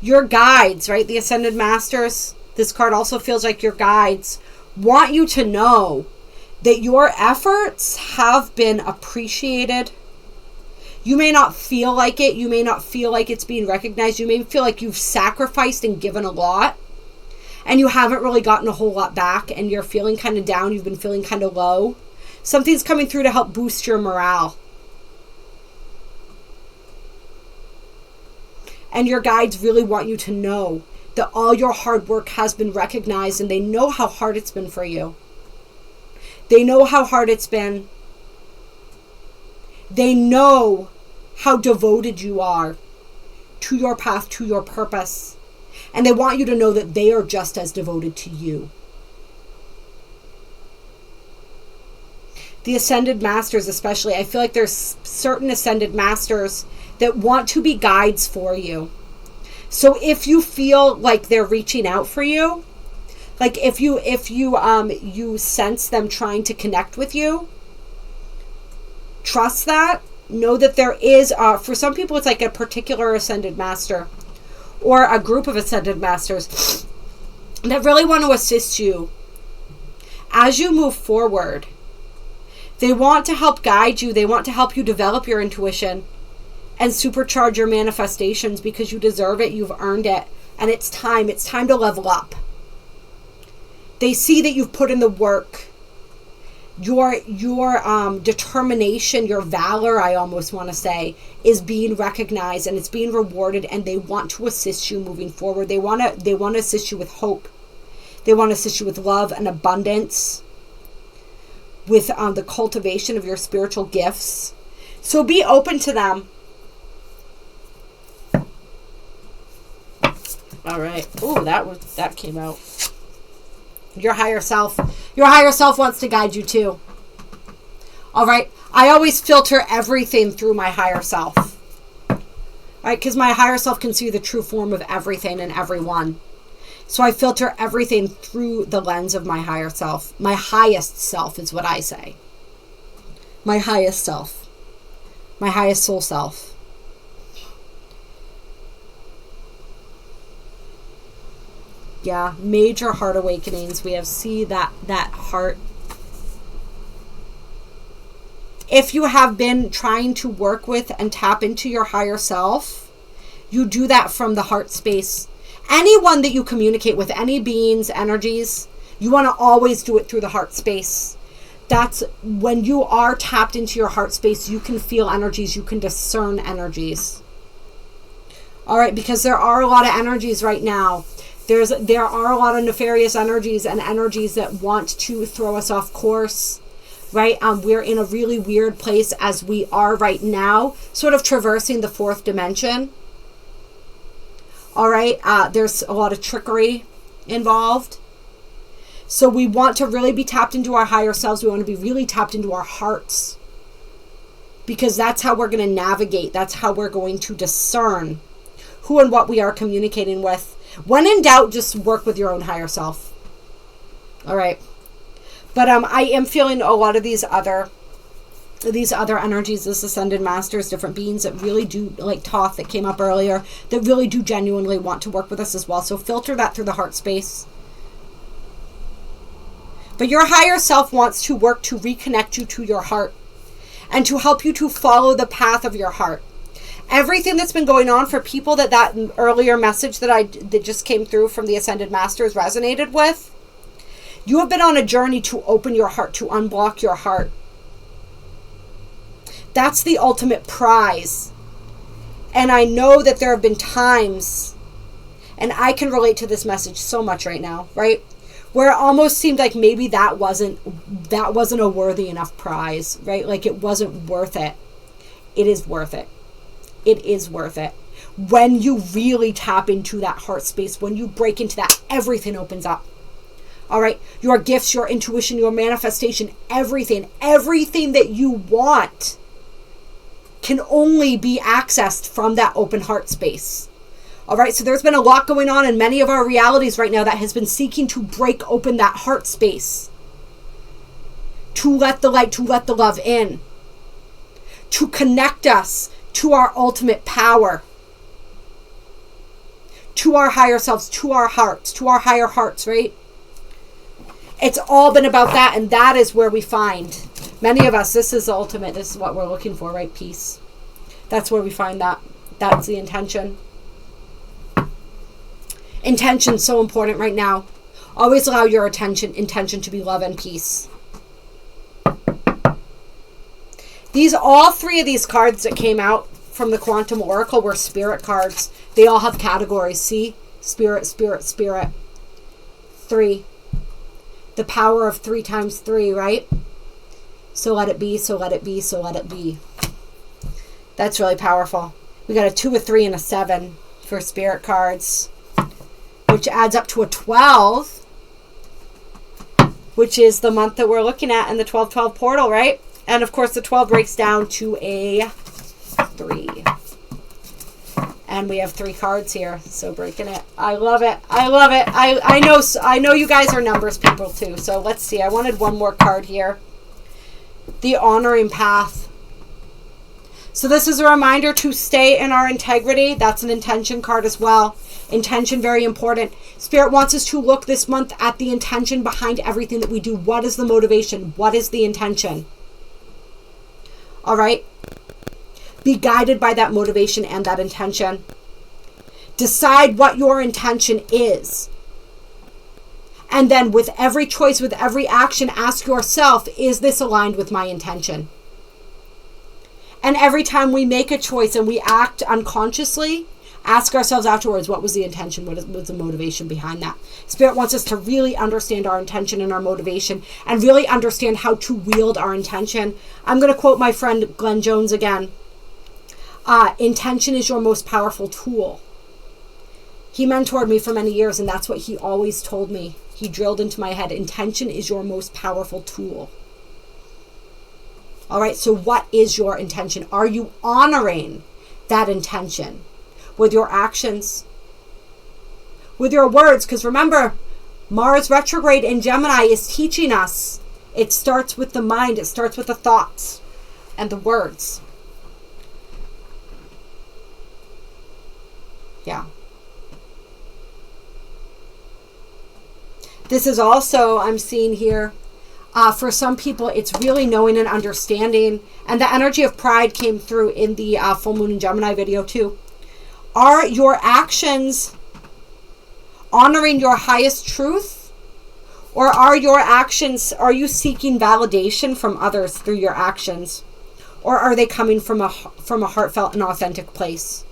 Your guides, right? The Ascended Masters. This card also feels like your guides want you to know that your efforts have been appreciated. You may not feel like it. You may not feel like it's being recognized. You may feel like you've sacrificed and given a lot and you haven't really gotten a whole lot back and you're feeling kind of down. You've been feeling kind of low. Something's coming through to help boost your morale. And your guides really want you to know that all your hard work has been recognized and they know how hard it's been for you. They know how hard it's been. They know how devoted you are to your path, to your purpose. And they want you to know that they are just as devoted to you. The Ascended Masters especially, I feel like there's certain Ascended Masters that want to be guides for you. So if you feel like they're reaching out for you, like if you sense them trying to connect with you, trust that. Know that there is, for some people, it's like a particular Ascended Master or a group of Ascended Masters that really want to assist you as you move forward. They want to help guide you. They want to help you develop your intuition and supercharge your manifestations because you deserve it. You've earned it. And it's time. It's time to level up. They see that you've put in the work. Your determination, your valor, I almost want to say, is being recognized and it's being rewarded, and they want to assist you moving forward. They want to assist you with hope. They want to assist you with love and abundance, with the cultivation of your spiritual gifts. So be open to them. All right. Ooh, that came out. Your higher self. Your higher self wants to guide you too. All right. I always filter everything through my higher self. All right, because my higher self can see the true form of everything and everyone. So I filter everything through the lens of my higher self. My highest self is what I say. My highest self. My highest soul self. Yeah, major heart awakenings. We have that heart. If you have been trying to work with and tap into your higher self, you do that from the heart space. Anyone that you communicate with, any beings, energies, you want to always do it through the heart space. That's when you are tapped into your heart space, you can feel energies, you can discern energies. All right, because there are a lot of energies right now. There are a lot of nefarious energies and energies that want to throw us off course, right? We're in a really weird place as we are right now, sort of traversing the fourth dimension. All right, there's a lot of trickery involved. So we want to really be tapped into our higher selves. We want to be really tapped into our hearts, because that's how we're going to navigate. That's how we're going to discern who and what we are communicating with. When in doubt, just work with your own higher self. All right. But I am feeling a lot of these other energies, this ascended masters, different beings that really do, like Thoth that came up earlier, that really do genuinely want to work with us as well. So filter that through the heart space. But your higher self wants to work to reconnect you to your heart and to help you to follow the path of your heart. Everything that's been going on for people that earlier message that just came through from the ascended masters resonated with, you have been on a journey to open your heart, to unblock your heart. That's the ultimate prize. And I know that there have been times, and I can relate to this message so much right now, right? Where it almost seemed like maybe that wasn't a worthy enough prize, right? Like it wasn't worth it. It is worth it. It is worth it. When you really tap into that heart space, when you break into that, everything opens up. All right? Your gifts, your intuition, your manifestation, everything that you want can only be accessed from that open heart space. All right, so there's been a lot going on in many of our realities right now that has been seeking to break open that heart space, to let the light, to let the love in, to connect us to our ultimate power, to our higher selves, to our hearts, to our higher hearts, right? It's all been about that, and that is where we find, many of us, this is the ultimate, this is what we're looking for, right? Peace. That's where we find that. That's the intention. Intention so important right now. Always allow your intention to be love and peace. All three of these cards that came out from the Quantum Oracle were spirit cards. They all have categories. See? Spirit, spirit, spirit. 3. The power of 3 times 3, right? So let it be, so let it be, so let it be. That's really powerful. We got a 2, a 3, and a 7 for spirit cards, which adds up to a 12, which is the month that we're looking at in the 12-12 portal, right? And of course the 12 breaks down to a 3. And we have 3 cards here, so breaking it. I love it. I love it. I know you guys are numbers people too. So let's see. I wanted one more card here. The honoring path. So this is a reminder to stay in our integrity. That's an intention card as well. Intention, very important. Spirit wants us to look this month at the intention behind everything that we do. What is the motivation? What is the intention? All right? Be guided by that motivation and that intention. Decide what your intention is. And then with every choice, with every action, ask yourself, is this aligned with my intention? And every time we make a choice and we act unconsciously, ask ourselves afterwards, what was the intention? What was the motivation behind that? Spirit wants us to really understand our intention and our motivation and really understand how to wield our intention. I'm going to quote my friend Glenn Jones again. Intention is your most powerful tool. He mentored me for many years, and that's what he always told me. He drilled into my head, intention is your most powerful tool. All right, so what is your intention? Are you honoring that intention with your actions, with your words? Because remember, Mars retrograde in Gemini is teaching us it starts with the mind, it starts with the thoughts and the words. Yeah. This is also, I'm seeing here, for some people, it's really knowing and understanding. And the energy of pride came through in the full moon in Gemini video too. Are your actions honoring your highest truth? Or are your actions, are you seeking validation from others through your actions? Or are they coming from a heartfelt and authentic place?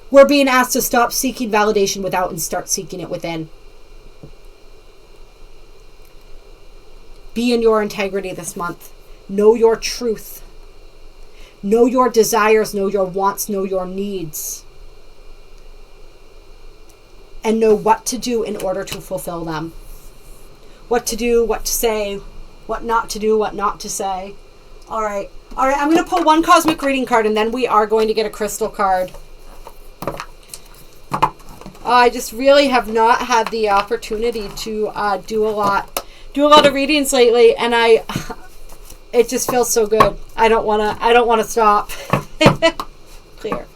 We're being asked to stop seeking validation without and start seeking it within. Be in your integrity this month. Know your truth. Know your desires, know your wants, know your needs. And know what to do in order to fulfill them. What to do, what to say, what not to do, what not to say. All right, I'm going to pull one cosmic reading card, and then we are going to get a crystal card. I just really have not had the opportunity to do a lot of readings lately, and it just feels so good. I don't wanna stop. Clear.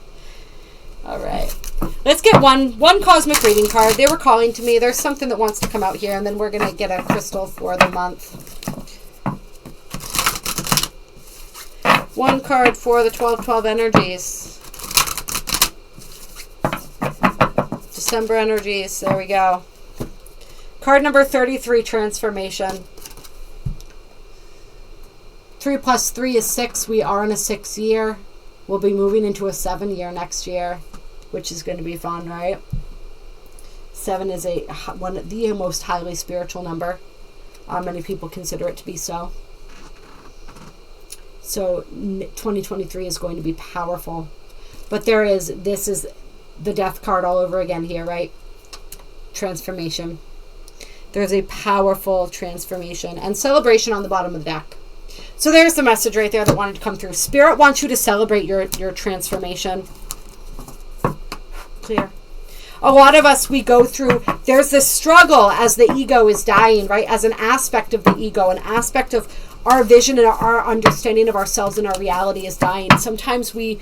All right. Let's get one cosmic reading card. They were calling to me. There's something that wants to come out here, and then we're gonna get a crystal for the month. One card for the 12/12 energies. December energies. There we go. Card number 33, transformation. 3 plus 3 is 6. We are in a 6 year. We'll be moving into a 7 year next year, which is going to be fun, right? 7 is one of the most highly spiritual number. Many people consider it to be so. So 2023 is going to be powerful. But this is the death card all over again here, right? Transformation. There's a powerful transformation and celebration on the bottom of the deck. So there's the message right there that wanted to come through. Spirit wants you to celebrate your transformation. Clear. A lot of us, we go through, there's this struggle as the ego is dying, right? As an aspect of the ego, an aspect of our vision and our understanding of ourselves and our reality is dying. Sometimes we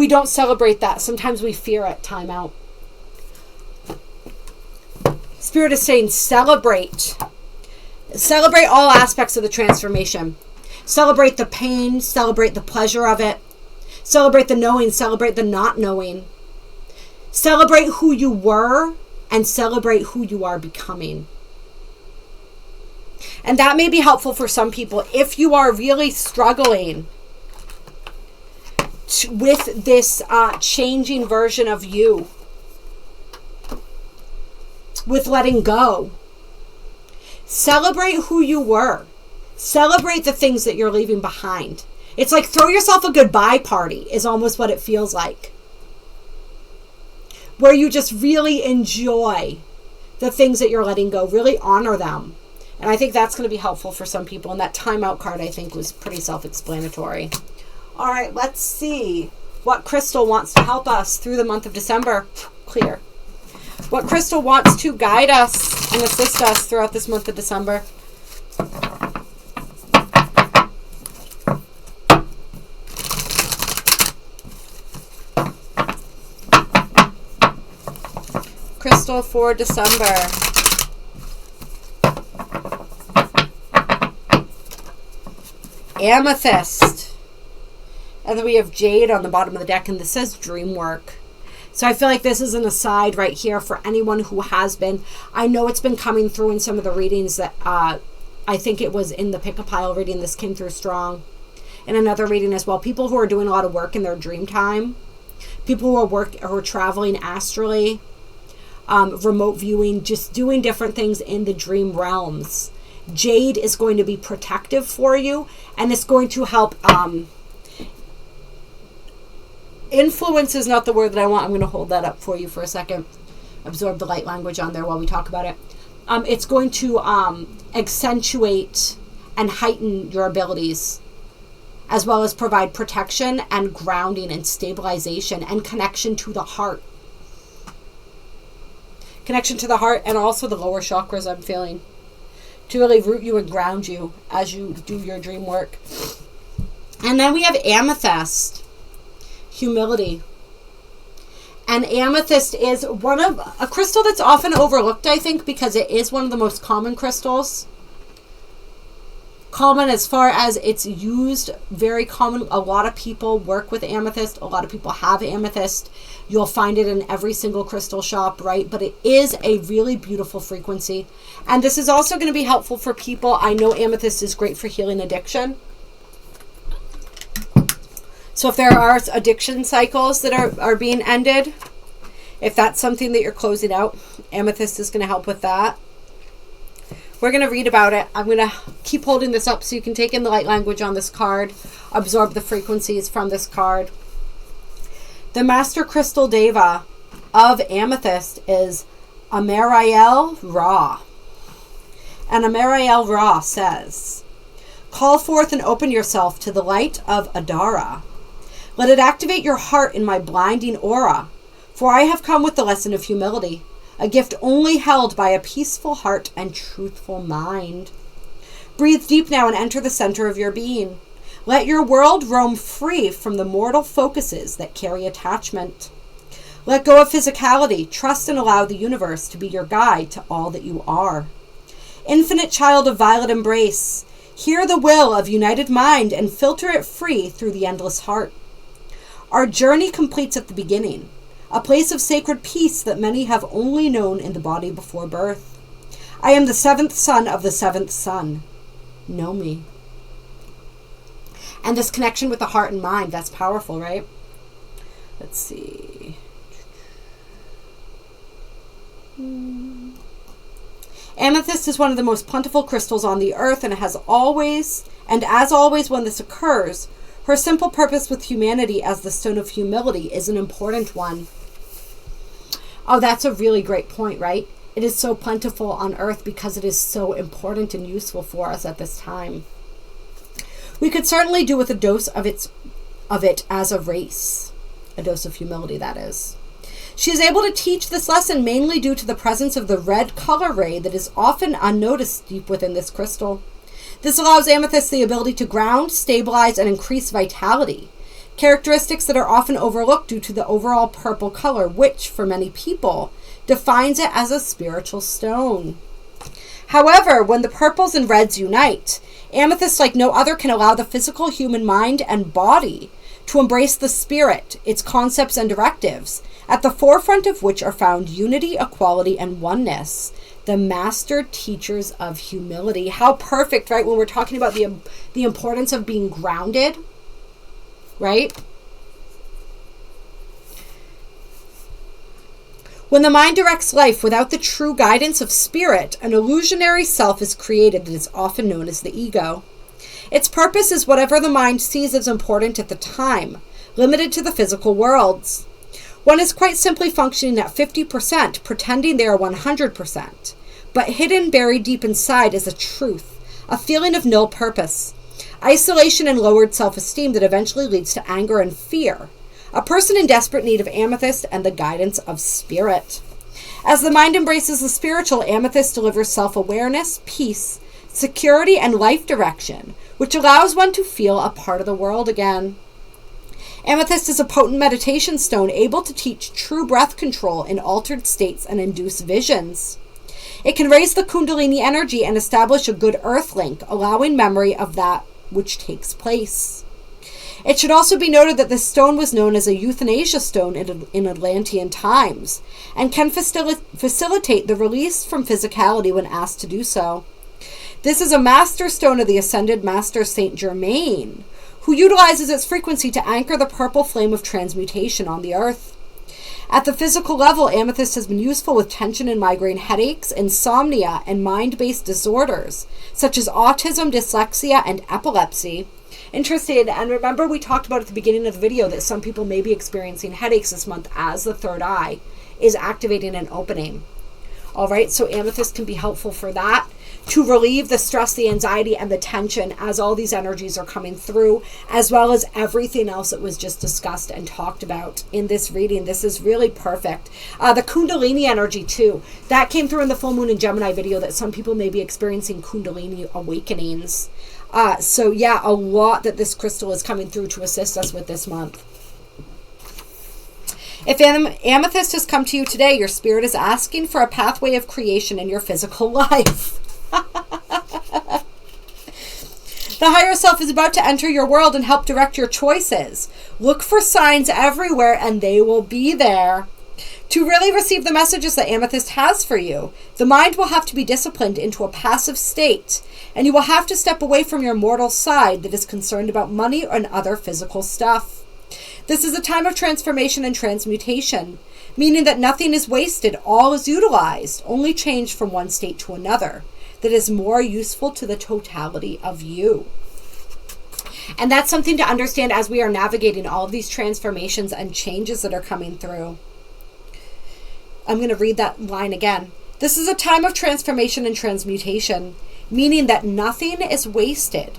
don't celebrate that. Sometimes we fear it. Time out. Spirit is saying celebrate. Celebrate all aspects of the transformation. Celebrate the pain. Celebrate the pleasure of it. Celebrate the knowing. Celebrate the not knowing. Celebrate who you were and celebrate who you are becoming. And that may be helpful for some people if you are really struggling with this changing version of you, with letting go. Celebrate who you were. Celebrate the things that you're leaving behind. It's like throw yourself a goodbye party is almost what it feels like, where you just really enjoy the things that you're letting go, really honor them. And I think that's going to be helpful for some people. And that timeout card, I think, was pretty self-explanatory. All right, let's see what crystal wants to help us through the month of December. Clear. What crystal wants to guide us and assist us throughout this month of December? Crystal for December. Amethyst. And then we have jade on the bottom of the deck, and this says dream work. So I feel like this is an aside right here for anyone who has been. I know it's been coming through in some of the readings that I think it was in the Pick a Pile reading. This came through strong. And another reading as well. People who are doing a lot of work in their dream time. People who are traveling astrally. Remote viewing. Just doing different things in the dream realms. Jade is going to be protective for you, and it's going to help. Influence is not the word that I want. I'm going to hold that up for you for a second. Absorb the light language on there while we talk about it. It's going to accentuate and heighten your abilities, as well as provide protection and grounding and stabilization and connection to the heart. Connection to the heart and also the lower chakras, I'm feeling, to really root you and ground you as you do your dream work. And then we have amethyst, humility. And amethyst is a crystal that's often overlooked, I think, because it is one of the most common crystals. Common as far as it's used, very common. A lot of people work with amethyst. A lot of people have amethyst. You'll find it in every single crystal shop, right? But it is a really beautiful frequency. And this is also going to be helpful for people. I know amethyst is great for healing addiction. So if there are addiction cycles that are being ended, if that's something that you're closing out, amethyst is going to help with that. We're going to read about it. I'm going to keep holding this up so you can take in the light language on this card, absorb the frequencies from this card. The Master Crystal Deva of Amethyst is Amariel Ra. And Amariel Ra says, call forth and open yourself to the light of Adara. Let it activate your heart in my blinding aura, for I have come with the lesson of humility. a gift only held by a peaceful heart and truthful mind. Breathe deep now and enter the center of your being. Let your world roam free from the mortal focuses that carry attachment. Let go of physicality. Trust and allow the universe to be your guide to all that you are. Infinite child of violet embrace, hear the will of united mind and filter it free through the endless heart. Our journey completes at the beginning, a place of sacred peace that many have only known in the body before birth. I am the seventh son of the seventh son. Know me. And this connection with the heart and mind, that's powerful, right? Let's see. Amethyst is one of the most plentiful crystals on the earth, and as always when this occurs, her simple purpose with humanity as the stone of humility is an important one. Oh, that's a really great point, right? It is so plentiful on earth because it is so important and useful for us at this time. We could certainly do with a dose of it as a race. A dose of humility, that is. She is able to teach this lesson mainly due to the presence of the red color ray that is often unnoticed deep within this crystal. This allows amethyst the ability to ground, stabilize, and increase vitality, characteristics that are often overlooked due to the overall purple color, which, for many people, defines it as a spiritual stone. However, when the purples and reds unite, amethyst, like no other, can allow the physical human mind and body to embrace the spirit, its concepts and directives, at the forefront of which are found unity, equality, and oneness, the master teachers of humility. How perfect, right? When we're talking about the importance of being grounded, right? When the mind directs life without the true guidance of spirit, an illusionary self is created that is often known as the ego. Its purpose is whatever the mind sees as important at the time, limited to the physical worlds. One is quite simply functioning at 50%, pretending they are 100%. But hidden, buried deep inside is a truth, a feeling of nil purpose, isolation and lowered self-esteem that eventually leads to anger and fear. A person in desperate need of amethyst and the guidance of spirit. As the mind embraces the spiritual, amethyst delivers self-awareness, peace, security, and life direction, which allows one to feel a part of the world again. Amethyst is a potent meditation stone able to teach true breath control in altered states and induce visions. It can raise the Kundalini energy and establish a good earth link, allowing memory of that which takes place. It should also be noted that this stone was known as a euthanasia stone in Atlantean times and can facilitate the release from physicality when asked to do so. This is a master stone of the ascended Master Saint Germain, who utilizes its frequency to anchor the purple flame of transmutation on the earth. At the physical level, amethyst has been useful with tension and migraine headaches, insomnia, and mind-based disorders, such as autism, dyslexia, and epilepsy. Interesting, and remember we talked about at the beginning of the video that some people may be experiencing headaches this month as the third eye is activating and opening. All right, so amethyst can be helpful for that, to relieve the stress, the anxiety, and the tension as all these energies are coming through, as well as everything else that was just discussed and talked about in this reading. This is really perfect. The Kundalini energy too, that came through in the full moon in Gemini video, that some people may be experiencing Kundalini awakenings. So yeah, a lot that this crystal is coming through to assist us with this month. If amethyst has come to you today, your spirit is asking for a pathway of creation in your physical life. The higher self is about to enter your world and help direct your choices. Look for signs everywhere and they will be there. To really receive the messages that amethyst has for you, the mind will have to be disciplined into a passive state, and you will have to step away from your mortal side that is concerned about money and other physical stuff. This is a time of transformation and transmutation, meaning that nothing is wasted, all is utilized, only changed from one state to another, that is more useful to the totality of you. And that's something to understand as we are navigating all of these transformations and changes that are coming through. I'm going to read that line again. This is a time of transformation and transmutation, meaning that nothing is wasted,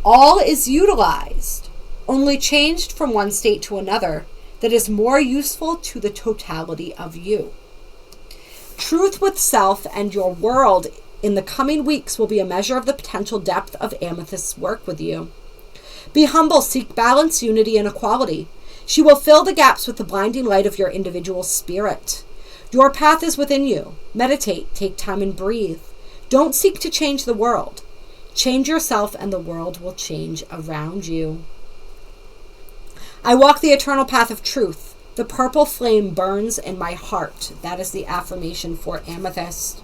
all is utilized, only changed from one state to another, that is more useful to the totality of you. Truth with self and your world in the coming weeks will be a measure of the potential depth of Amethyst's work with you. Be humble, seek balance, unity, and equality. She will fill the gaps with the blinding light of your individual spirit. Your path is within you. Meditate, take time and breathe. Don't seek to change the world. Change yourself and the world will change around you. I walk the eternal path of truth. The purple flame burns in my heart. That is the affirmation for Amethyst.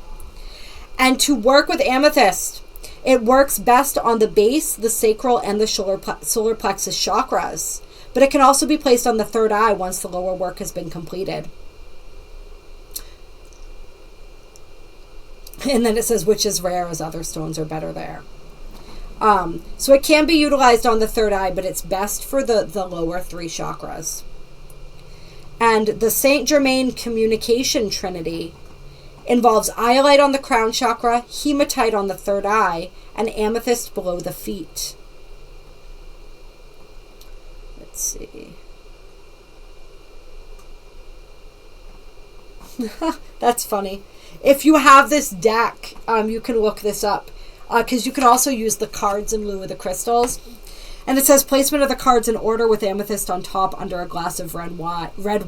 And to work with Amethyst, it works best on the base, the sacral, and the solar plexus chakras. But it can also be placed on the third eye once the lower work has been completed. And then it says, which is rare as other stones are better there. So it can be utilized on the third eye, but it's best for the lower three chakras. And the Saint Germain communication trinity involves iolite on the crown chakra, hematite on the third eye, and amethyst below the feet. Let's see. That's funny. If you have this deck, you can look this up, because you can also use the cards in lieu of the crystals. And it says placement of the cards in order with amethyst on top under a glass of red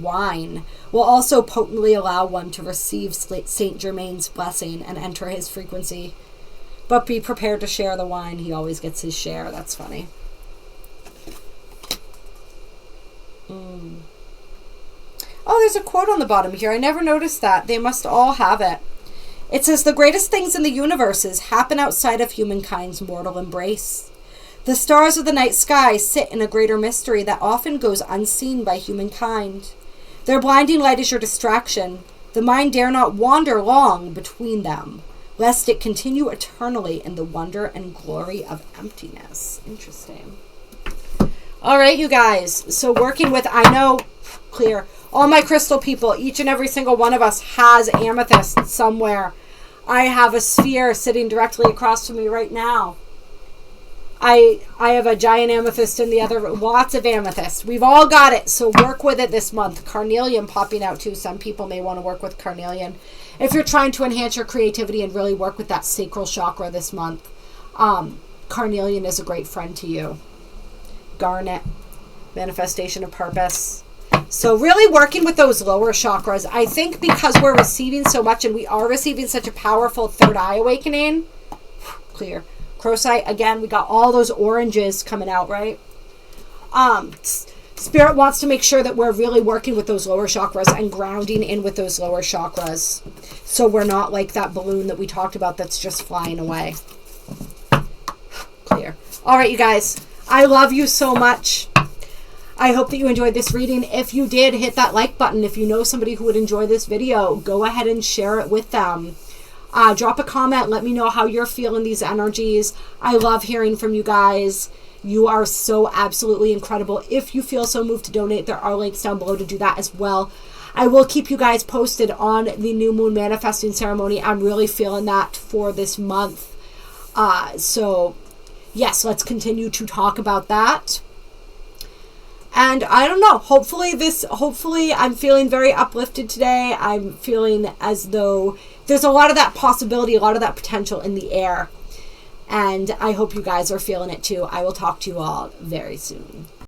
wine will also potently allow one to receive Saint Germain's blessing and enter his frequency. But be prepared to share the wine. He always gets his share. That's funny. Oh, there's a quote on the bottom here. I never noticed that. They must all have it. It says, the greatest things in the universes happen outside of humankind's mortal embrace. The stars of the night sky sit in a greater mystery that often goes unseen by humankind. Their blinding light is your distraction. The mind dare not wander long between them, lest it continue eternally in the wonder and glory of emptiness. Interesting. All right, you guys. So working with, I know, clear, all my crystal people, each and every single one of us has amethyst somewhere. I have a sphere sitting directly across from me right now. I have a giant amethyst in the other room. Lots of amethyst. We've all got it, so work with it this month. Carnelian popping out too. Some people may want to work with carnelian. If you're trying to enhance your creativity and really work with that sacral chakra this month, carnelian is a great friend to you. Garnet, manifestation of purpose. So really working with those lower chakras. I think because we're receiving so much and we are receiving such a powerful third eye awakening. Clear. Crocite, again, we got all those oranges coming out, right? Spirit wants to make sure that we're really working with those lower chakras and grounding in with those lower chakras. So we're not like that balloon that we talked about that's just flying away. Clear. All right, you guys. I love you so much. I hope that you enjoyed this reading. If you did, hit that like button. If you know somebody who would enjoy this video, go ahead and share it with them. Drop a comment. Let me know how you're feeling these energies. I love hearing from you guys. You are so absolutely incredible. If you feel so moved to donate, there are links down below to do that as well. I will keep you guys posted on the new moon manifesting ceremony. I'm really feeling that for this month. So yes, let's continue to talk about that. And I don't know, hopefully I'm feeling very uplifted today. I'm feeling as though there's a lot of that possibility, a lot of that potential in the air. And I hope you guys are feeling it too. I will talk to you all very soon.